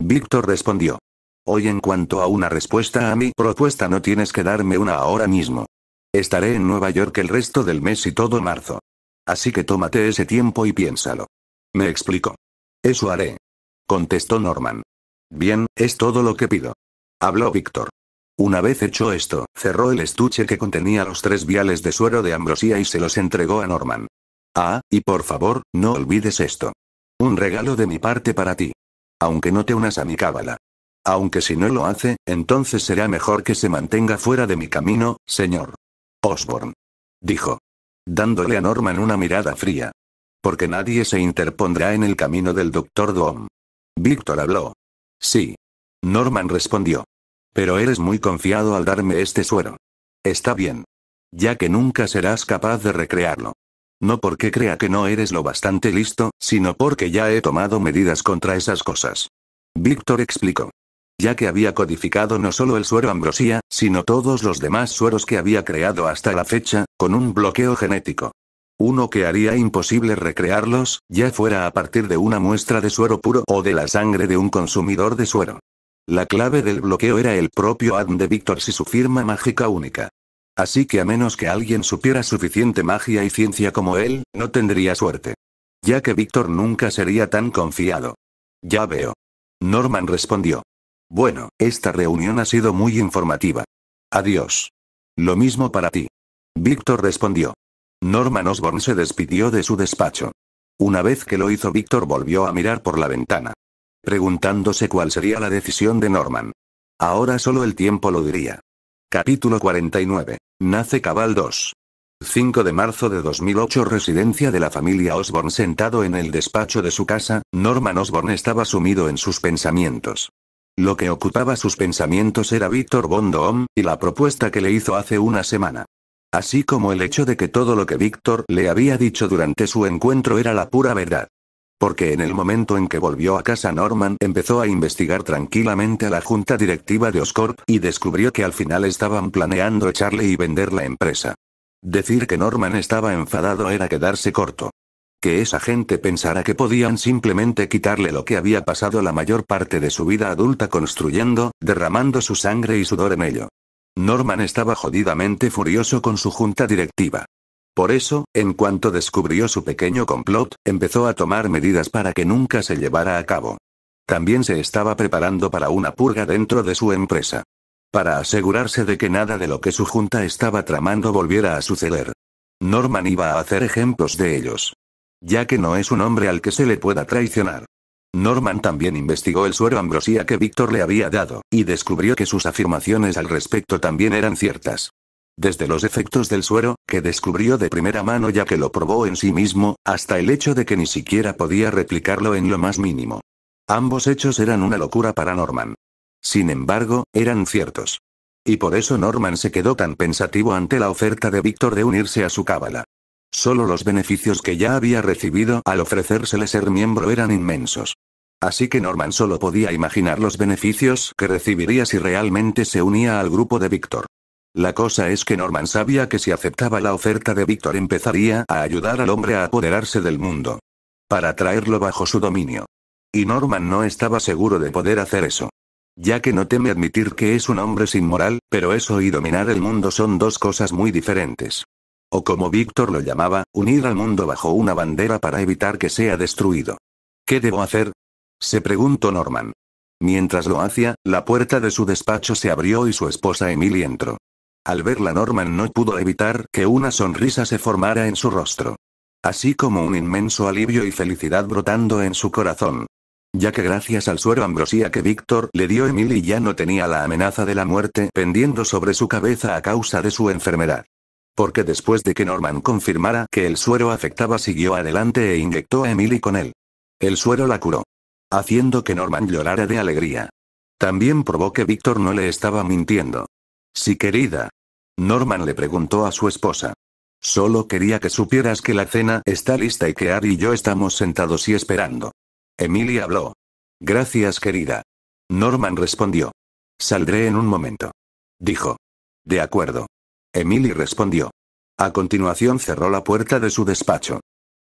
Víctor respondió. Hoy en cuanto a una respuesta a mi propuesta no tienes que darme una ahora mismo. Estaré en Nueva York el resto del mes y todo marzo. Así que tómate ese tiempo y piénsalo. Me explico. Eso haré. Contestó Norman. Bien, es todo lo que pido. Habló Víctor. Una vez hecho esto, cerró el estuche que contenía los 3 viales de suero de ambrosía y se los entregó a Norman. Ah, y por favor, no olvides esto. Un regalo de mi parte para ti. Aunque no te unas a mi cábala. Aunque si no lo hace, entonces será mejor que se mantenga fuera de mi camino, señor Osborn. Dijo. Dándole a Norman una mirada fría. Porque nadie se interpondrá en el camino del Dr. Doom. Víctor habló. Sí. Norman respondió. Pero eres muy confiado al darme este suero. Está bien. Ya que nunca serás capaz de recrearlo. No porque crea que no eres lo bastante listo, sino porque ya he tomado medidas contra esas cosas. Víctor explicó. Ya que había codificado no solo el suero ambrosía, sino todos los demás sueros que había creado hasta la fecha, con un bloqueo genético. Uno que haría imposible recrearlos, ya fuera a partir de una muestra de suero puro o de la sangre de un consumidor de suero. La clave del bloqueo era el propio ADN de Víctor y su firma mágica única. Así que a menos que alguien supiera suficiente magia y ciencia como él, no tendría suerte. Ya que Víctor nunca sería tan confiado. Ya veo. Norman respondió. Bueno, esta reunión ha sido muy informativa. Adiós. Lo mismo para ti. Víctor respondió. Norman Osborn se despidió de su despacho. Una vez que lo hizo, Víctor volvió a mirar por la ventana. Preguntándose cuál sería la decisión de Norman. Ahora solo el tiempo lo diría. Capítulo 49. Nace Cabal 2. 5 de marzo de 2008. Residencia de la familia Osborn. Sentado en el despacho de su casa, Norman Osborn estaba sumido en sus pensamientos. Lo que ocupaba sus pensamientos era Víctor Von Doom, y la propuesta que le hizo hace una semana. Así como el hecho de que todo lo que Víctor le había dicho durante su encuentro era la pura verdad. Porque en el momento en que volvió a casa, Norman empezó a investigar tranquilamente a la junta directiva de Oscorp y descubrió que al final estaban planeando echarle y vender la empresa. Decir que Norman estaba enfadado era quedarse corto. Que esa gente pensara que podían simplemente quitarle lo que había pasado la mayor parte de su vida adulta construyendo, derramando su sangre y sudor en ello. Norman estaba jodidamente furioso con su junta directiva. Por eso, en cuanto descubrió su pequeño complot, empezó a tomar medidas para que nunca se llevara a cabo. También se estaba preparando para una purga dentro de su empresa. Para asegurarse de que nada de lo que su junta estaba tramando volviera a suceder. Norman iba a hacer ejemplos de ellos. Ya que no es un hombre al que se le pueda traicionar. Norman también investigó el suero ambrosía que Víctor le había dado, y descubrió que sus afirmaciones al respecto también eran ciertas. Desde los efectos del suero, que descubrió de primera mano ya que lo probó en sí mismo, hasta el hecho de que ni siquiera podía replicarlo en lo más mínimo. Ambos hechos eran una locura para Norman. Sin embargo, eran ciertos. Y por eso Norman se quedó tan pensativo ante la oferta de Víctor de unirse a su cábala. Solo los beneficios que ya había recibido al ofrecérsele ser miembro eran inmensos. Así que Norman solo podía imaginar los beneficios que recibiría si realmente se unía al grupo de Víctor. La cosa es que Norman sabía que si aceptaba la oferta de Víctor empezaría a ayudar al hombre a apoderarse del mundo. Para traerlo bajo su dominio. Y Norman no estaba seguro de poder hacer eso. Ya que no teme admitir que es un hombre sin moral, pero eso y dominar el mundo son dos cosas muy diferentes. O como Víctor lo llamaba, unir al mundo bajo una bandera para evitar que sea destruido. ¿Qué debo hacer? Se preguntó Norman. Mientras lo hacía, la puerta de su despacho se abrió y su esposa Emily entró. Al verla Norman no pudo evitar que una sonrisa se formara en su rostro. Así como un inmenso alivio y felicidad brotando en su corazón. Ya que gracias al suero ambrosía que Víctor le dio Emily ya no tenía la amenaza de la muerte pendiendo sobre su cabeza a causa de su enfermedad. Porque después de que Norman confirmara que el suero afectaba siguió adelante e inyectó a Emily con él. El suero la curó. Haciendo que Norman llorara de alegría. También probó que Víctor no le estaba mintiendo. Sí, querida. Norman le preguntó a su esposa. Solo quería que supieras que la cena está lista y que Ari y yo estamos sentados y esperando. Emily habló. Gracias, querida. Norman respondió. Saldré en un momento. Dijo. De acuerdo. Emily respondió. A continuación cerró la puerta de su despacho.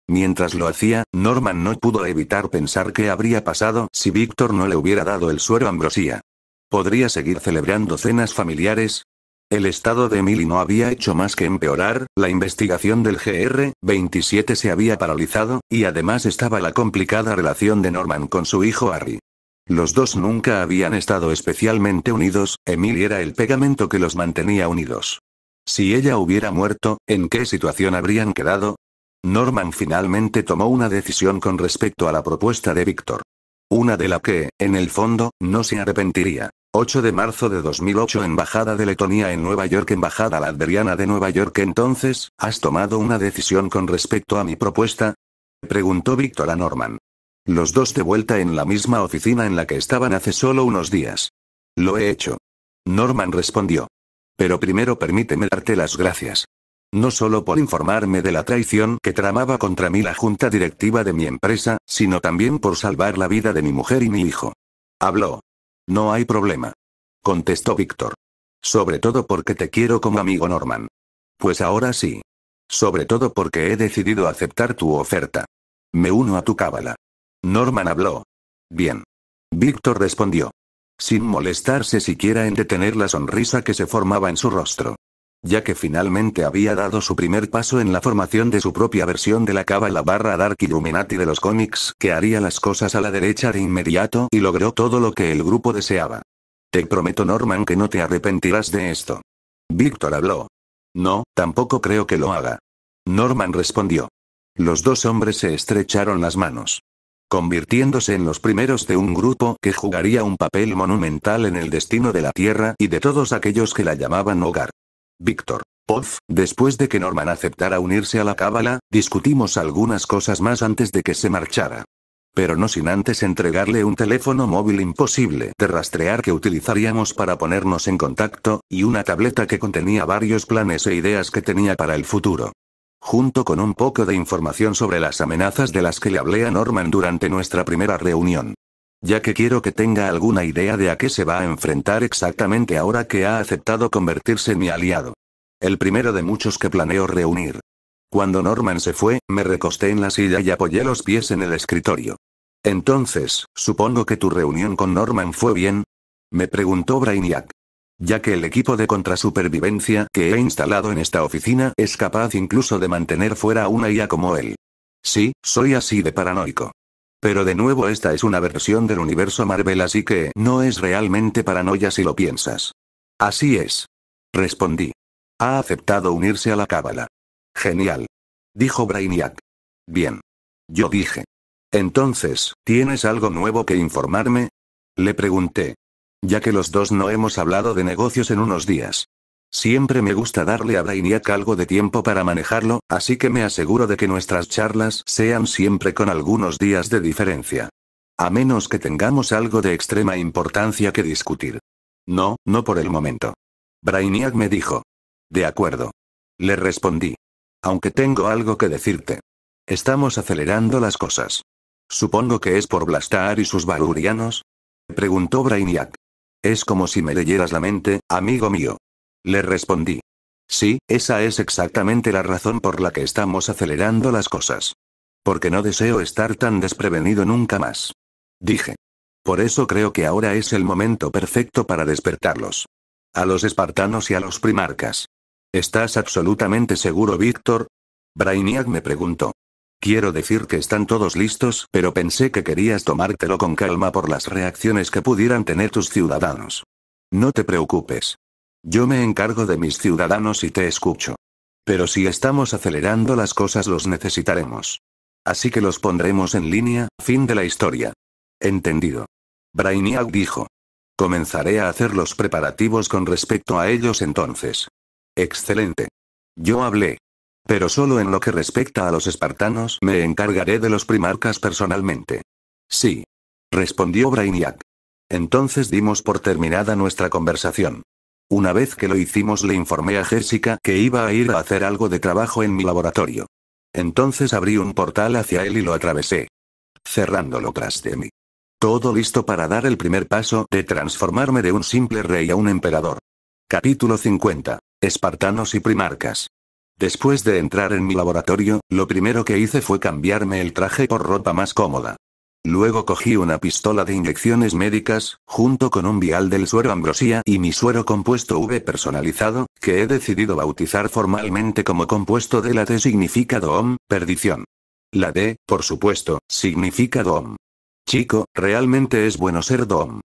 Mientras lo hacía, Norman no pudo evitar pensar qué habría pasado si Víctor no le hubiera dado el suero ambrosía. ¿Podría seguir celebrando cenas familiares? El estado de Emily no había hecho más que empeorar, la investigación del GR-27 se había paralizado, y además estaba la complicada relación de Norman con su hijo Harry. Los dos nunca habían estado especialmente unidos, Emily era el pegamento que los mantenía unidos. Si ella hubiera muerto, ¿en qué situación habrían quedado? Norman finalmente tomó una decisión con respecto a la propuesta de Víctor. Una de la que, en el fondo, no se arrepentiría. 8 de marzo de 2008 Embajada de Letonia en Nueva York Embajada Latviana de Nueva York Entonces, ¿has tomado una decisión con respecto a mi propuesta? Preguntó Víctor a Norman. Los dos de vuelta en la misma oficina en la que estaban hace solo unos días. Lo he hecho. Norman respondió. Pero primero permíteme darte las gracias. No solo por informarme de la traición que tramaba contra mí la junta directiva de mi empresa, sino también por salvar la vida de mi mujer y mi hijo. Habló. No hay problema. Contestó Víctor. Sobre todo porque te quiero como amigo Norman. Pues ahora sí. Sobre todo porque he decidido aceptar tu oferta. Me uno a tu cábala. Norman habló. Bien. Víctor respondió. Sin molestarse siquiera en detener la sonrisa que se formaba en su rostro. Ya que finalmente había dado su primer paso en la formación de su propia versión de la cábala Dark Illuminati de los cómics, que haría las cosas a la derecha de inmediato y logró todo lo que el grupo deseaba. Te prometo Norman que no te arrepentirás de esto. Víctor habló. No, tampoco creo que lo haga. Norman respondió. Los dos hombres se estrecharon las manos. Convirtiéndose en los primeros de un grupo que jugaría un papel monumental en el destino de la Tierra y de todos aquellos que la llamaban hogar. Víctor. Después de que Norman aceptara unirse a la cábala, discutimos algunas cosas más antes de que se marchara. Pero no sin antes entregarle un teléfono móvil imposible de rastrear que utilizaríamos para ponernos en contacto, y una tableta que contenía varios planes e ideas que tenía para el futuro. Junto con un poco de información sobre las amenazas de las que le hablé a Norman durante nuestra primera reunión. Ya que quiero que tenga alguna idea de a qué se va a enfrentar exactamente ahora que ha aceptado convertirse en mi aliado. El primero de muchos que planeo reunir. Cuando Norman se fue, me recosté en la silla y apoyé los pies en el escritorio. Entonces, supongo que tu reunión con Norman fue bien. Me preguntó Brainiac. Ya que el equipo de contrasupervivencia que he instalado en esta oficina es capaz incluso de mantener fuera a una IA como él. Sí, soy así de paranoico. Pero de nuevo esta es una versión del universo Marvel así que no es realmente paranoia si lo piensas. Así es. Respondí. Ha aceptado unirse a la cábala. Genial. Dijo Brainiac. Bien. Yo dije. Entonces, ¿tienes algo nuevo que informarme? Le pregunté. Ya que los dos no hemos hablado de negocios en unos días. Siempre me gusta darle a Brainiac algo de tiempo para manejarlo, así que me aseguro de que nuestras charlas sean siempre con algunos días de diferencia. A menos que tengamos algo de extrema importancia que discutir. No, no por el momento. Brainiac me dijo. De acuerdo. Le respondí. Aunque tengo algo que decirte. Estamos acelerando las cosas. Supongo que es por Blastar y sus Valurianos. Preguntó Brainiac. Es como si me leyeras la mente, amigo mío. Le respondí. Sí, esa es exactamente la razón por la que estamos acelerando las cosas. Porque no deseo estar tan desprevenido nunca más. Dije. Por eso creo que ahora es el momento perfecto para despertarlos. A los espartanos y a los primarcas. ¿Estás absolutamente seguro, Víctor? Brainiac me preguntó. Quiero decir que están todos listos, pero pensé que querías tomártelo con calma por las reacciones que pudieran tener tus ciudadanos. No te preocupes. Yo me encargo de mis ciudadanos y te escucho. Pero si estamos acelerando las cosas los necesitaremos. Así que los pondremos en línea, fin de la historia. Entendido. Brainiac dijo. Comenzaré a hacer los preparativos con respecto a ellos entonces. Excelente. Yo hablé. Pero solo en lo que respecta a los espartanos me encargaré de los primarcas personalmente. Sí. Respondió Brainiac. Entonces dimos por terminada nuestra conversación. Una vez que lo hicimos le informé a Jessica que iba a ir a hacer algo de trabajo en mi laboratorio. Entonces abrí un portal hacia él y lo atravesé. Cerrándolo tras de mí. Todo listo para dar el primer paso de transformarme de un simple rey a un emperador. Capítulo 50. Espartanos y primarcas. Después de entrar en mi laboratorio, lo primero que hice fue cambiarme el traje por ropa más cómoda. Luego cogí una pistola de inyecciones médicas, junto con un vial del suero Ambrosía y mi suero compuesto V personalizado, que he decidido bautizar formalmente como compuesto de la T significa Doom, perdición. La D, por supuesto, significa Doom. Chico, realmente es bueno ser Doom.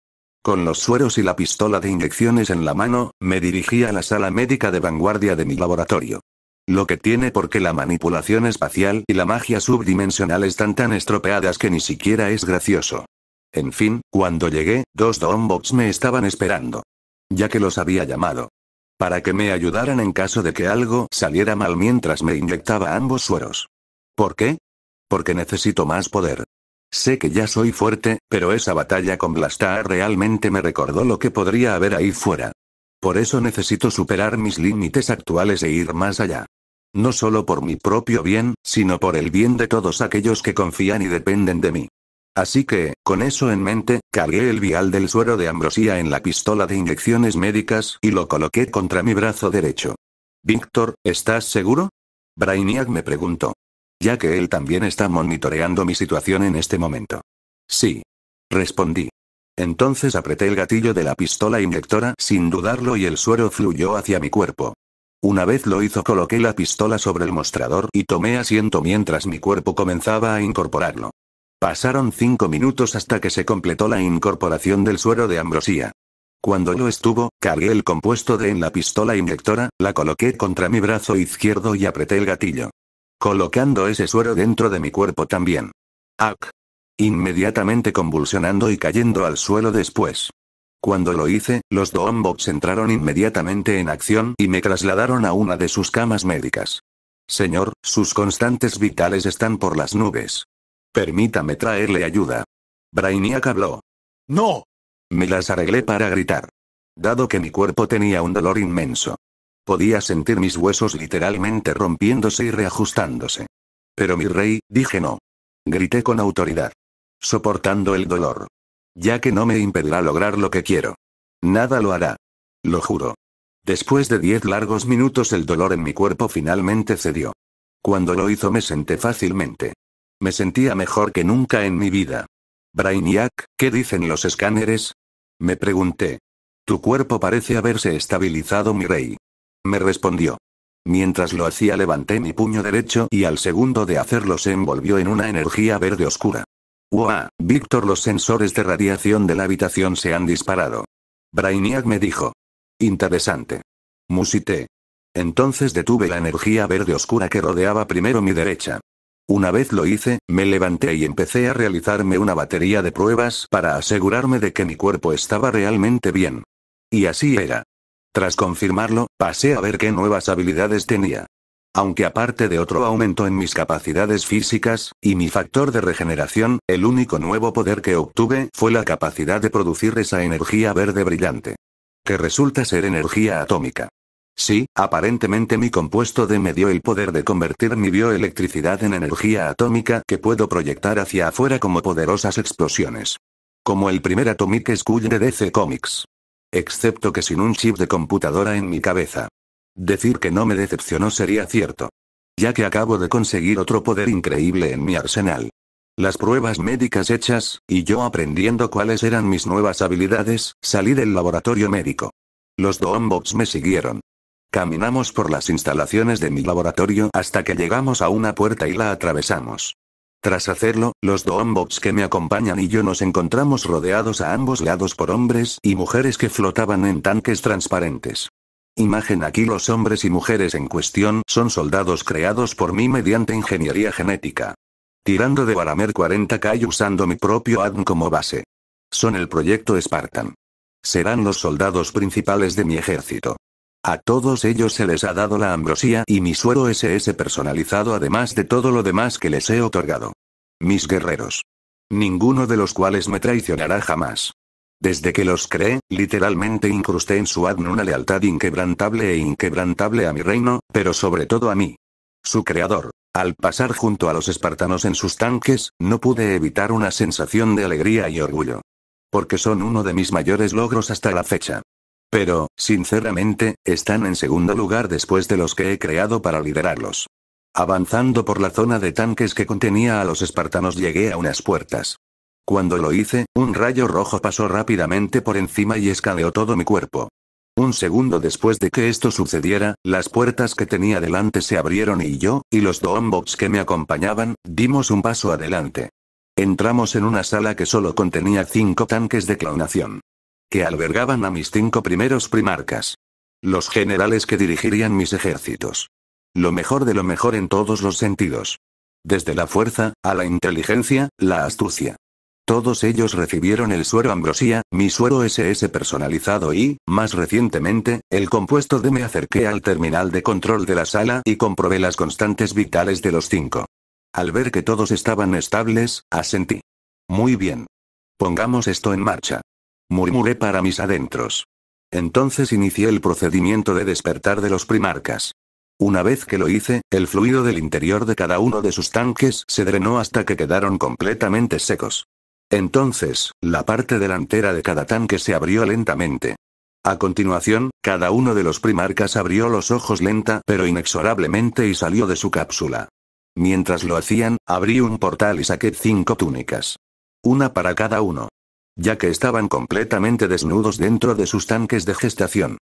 Con los sueros y la pistola de inyecciones en la mano, me dirigí a la sala médica de vanguardia de mi laboratorio. Lo que tiene porque la manipulación espacial y la magia subdimensional están tan estropeadas que ni siquiera es gracioso. En fin, cuando llegué, 2 Doombots me estaban esperando. Ya que los había llamado. Para que me ayudaran en caso de que algo saliera mal mientras me inyectaba ambos sueros. ¿Por qué? Porque necesito más poder. Sé que ya soy fuerte, pero esa batalla con Blastar realmente me recordó lo que podría haber ahí fuera. Por eso necesito superar mis límites actuales e ir más allá. No solo por mi propio bien, sino por el bien de todos aquellos que confían y dependen de mí. Así que, con eso en mente, cargué el vial del suero de Ambrosía en la pistola de inyecciones médicas y lo coloqué contra mi brazo derecho. Víctor, ¿estás seguro? Brainiac me preguntó. Ya que él también está monitoreando mi situación en este momento. Sí. Respondí. Entonces apreté el gatillo de la pistola inyectora sin dudarlo y el suero fluyó hacia mi cuerpo. Una vez lo hizo coloqué la pistola sobre el mostrador y tomé asiento mientras mi cuerpo comenzaba a incorporarlo. Pasaron 5 minutos hasta que se completó la incorporación del suero de Ambrosía. Cuando lo estuvo, cargué el compuesto D en la pistola inyectora, la coloqué contra mi brazo izquierdo y apreté el gatillo. Colocando ese suero dentro de mi cuerpo también. ¡Ac! Inmediatamente convulsionando y cayendo al suelo después. Cuando lo hice, los Doombots entraron inmediatamente en acción y me trasladaron a una de sus camas médicas. Señor, sus constantes vitales están por las nubes. Permítame traerle ayuda. Brainiac habló. ¡No! Me las arreglé para gritar. Dado que mi cuerpo tenía un dolor inmenso. Podía sentir mis huesos literalmente rompiéndose y reajustándose. Pero mi rey, dije no. Grité con autoridad. Soportando el dolor. Ya que no me impedirá lograr lo que quiero. Nada lo hará. Lo juro. Después de 10 largos minutos el dolor en mi cuerpo finalmente cedió. Cuando lo hizo me senté fácilmente. Me sentía mejor que nunca en mi vida. Brainiac, ¿qué dicen los escáneres? Me pregunté. Tu cuerpo parece haberse estabilizado, mi rey. Me respondió. Mientras lo hacía levanté mi puño derecho y al segundo de hacerlo se envolvió en una energía verde oscura. ¡Wow! Víctor, los sensores de radiación de la habitación se han disparado. Brainiac me dijo. Interesante. Musité. Entonces detuve la energía verde oscura que rodeaba primero mi derecha. Una vez lo hice, me levanté y empecé a realizarme una batería de pruebas para asegurarme de que mi cuerpo estaba realmente bien. Y así era. Tras confirmarlo, pasé a ver qué nuevas habilidades tenía. Aunque aparte de otro aumento en mis capacidades físicas, y mi factor de regeneración, el único nuevo poder que obtuve fue la capacidad de producir esa energía verde brillante. Que resulta ser energía atómica. Sí, aparentemente mi compuesto D me dio el poder de convertir mi bioelectricidad en energía atómica que puedo proyectar hacia afuera como poderosas explosiones. Como el primer Atomic Skull de DC Comics. Excepto que sin un chip de computadora en mi cabeza. Decir que no me decepcionó sería cierto. Ya que acabo de conseguir otro poder increíble en mi arsenal. Las pruebas médicas hechas, y yo aprendiendo cuáles eran mis nuevas habilidades, salí del laboratorio médico. Los Doombots me siguieron. Caminamos por las instalaciones de mi laboratorio hasta que llegamos a una puerta y la atravesamos. Tras hacerlo, los Doombots que me acompañan y yo nos encontramos rodeados a ambos lados por hombres y mujeres que flotaban en tanques transparentes. Imagen aquí: los hombres y mujeres en cuestión son soldados creados por mí mediante ingeniería genética. Tirando de Warhammer 40K y usando mi propio ADN como base. Son el proyecto Spartan. Serán los soldados principales de mi ejército. A todos ellos se les ha dado la ambrosía y mi suero SS personalizado, además de todo lo demás que les he otorgado. Mis guerreros. Ninguno de los cuales me traicionará jamás. Desde que los creé, literalmente incrusté en su ADN una lealtad inquebrantable a mi reino, pero sobre todo a mí. Su creador. Al pasar junto a los espartanos en sus tanques, no pude evitar una sensación de alegría y orgullo. Porque son uno de mis mayores logros hasta la fecha. Pero, sinceramente, están en segundo lugar después de los que he creado para liderarlos. Avanzando por la zona de tanques que contenía a los espartanos, llegué a unas puertas. Cuando lo hice, un rayo rojo pasó rápidamente por encima y escaneó todo mi cuerpo. Un segundo después de que esto sucediera, las puertas que tenía delante se abrieron y yo, y los Doombots que me acompañaban, dimos un paso adelante. Entramos en una sala que solo contenía 5 tanques de clonación. Que albergaban a mis 5 primeros primarcas. Los generales que dirigirían mis ejércitos. Lo mejor de lo mejor en todos los sentidos. Desde la fuerza, a la inteligencia, la astucia. Todos ellos recibieron el suero ambrosía, mi suero SS personalizado y, más recientemente, el compuesto D. Me acerqué al terminal de control de la sala y comprobé las constantes vitales de los 5. Al ver que todos estaban estables, asentí. Muy bien. Pongamos esto en marcha. Murmuré para mis adentros. Entonces inicié el procedimiento de despertar de los primarcas. Una vez que lo hice, el fluido del interior de cada uno de sus tanques se drenó hasta que quedaron completamente secos. Entonces, la parte delantera de cada tanque se abrió lentamente. A continuación, cada uno de los primarcas abrió los ojos lenta pero inexorablemente y salió de su cápsula. Mientras lo hacían, abrí un portal y saqué 5 túnicas. Una para cada uno. Ya que estaban completamente desnudos dentro de sus tanques de gestación.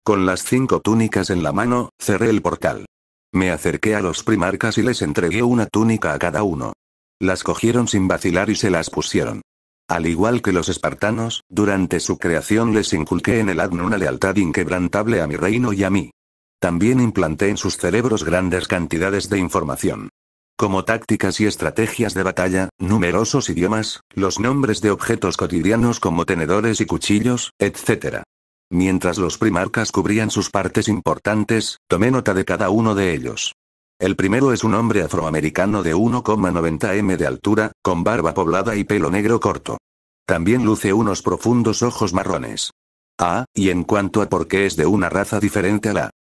Con las 5 túnicas en la mano, cerré el portal. Me acerqué a los primarcas y les entregué una túnica a cada uno. Las cogieron sin vacilar y se las pusieron. Al igual que los espartanos, durante su creación les inculqué en el ADN una lealtad inquebrantable a mi reino y a mí. También implanté en sus cerebros grandes cantidades de información. Como tácticas y estrategias de batalla, numerosos idiomas, los nombres de objetos cotidianos como tenedores y cuchillos, etc. Mientras los primarcas cubrían sus partes importantes, tomé nota de cada uno de ellos. El primero es un hombre afroamericano de 1,90 m de altura, con barba poblada y pelo negro corto. También luce unos profundos ojos marrones. Y en cuanto a por qué es de una raza diferente a la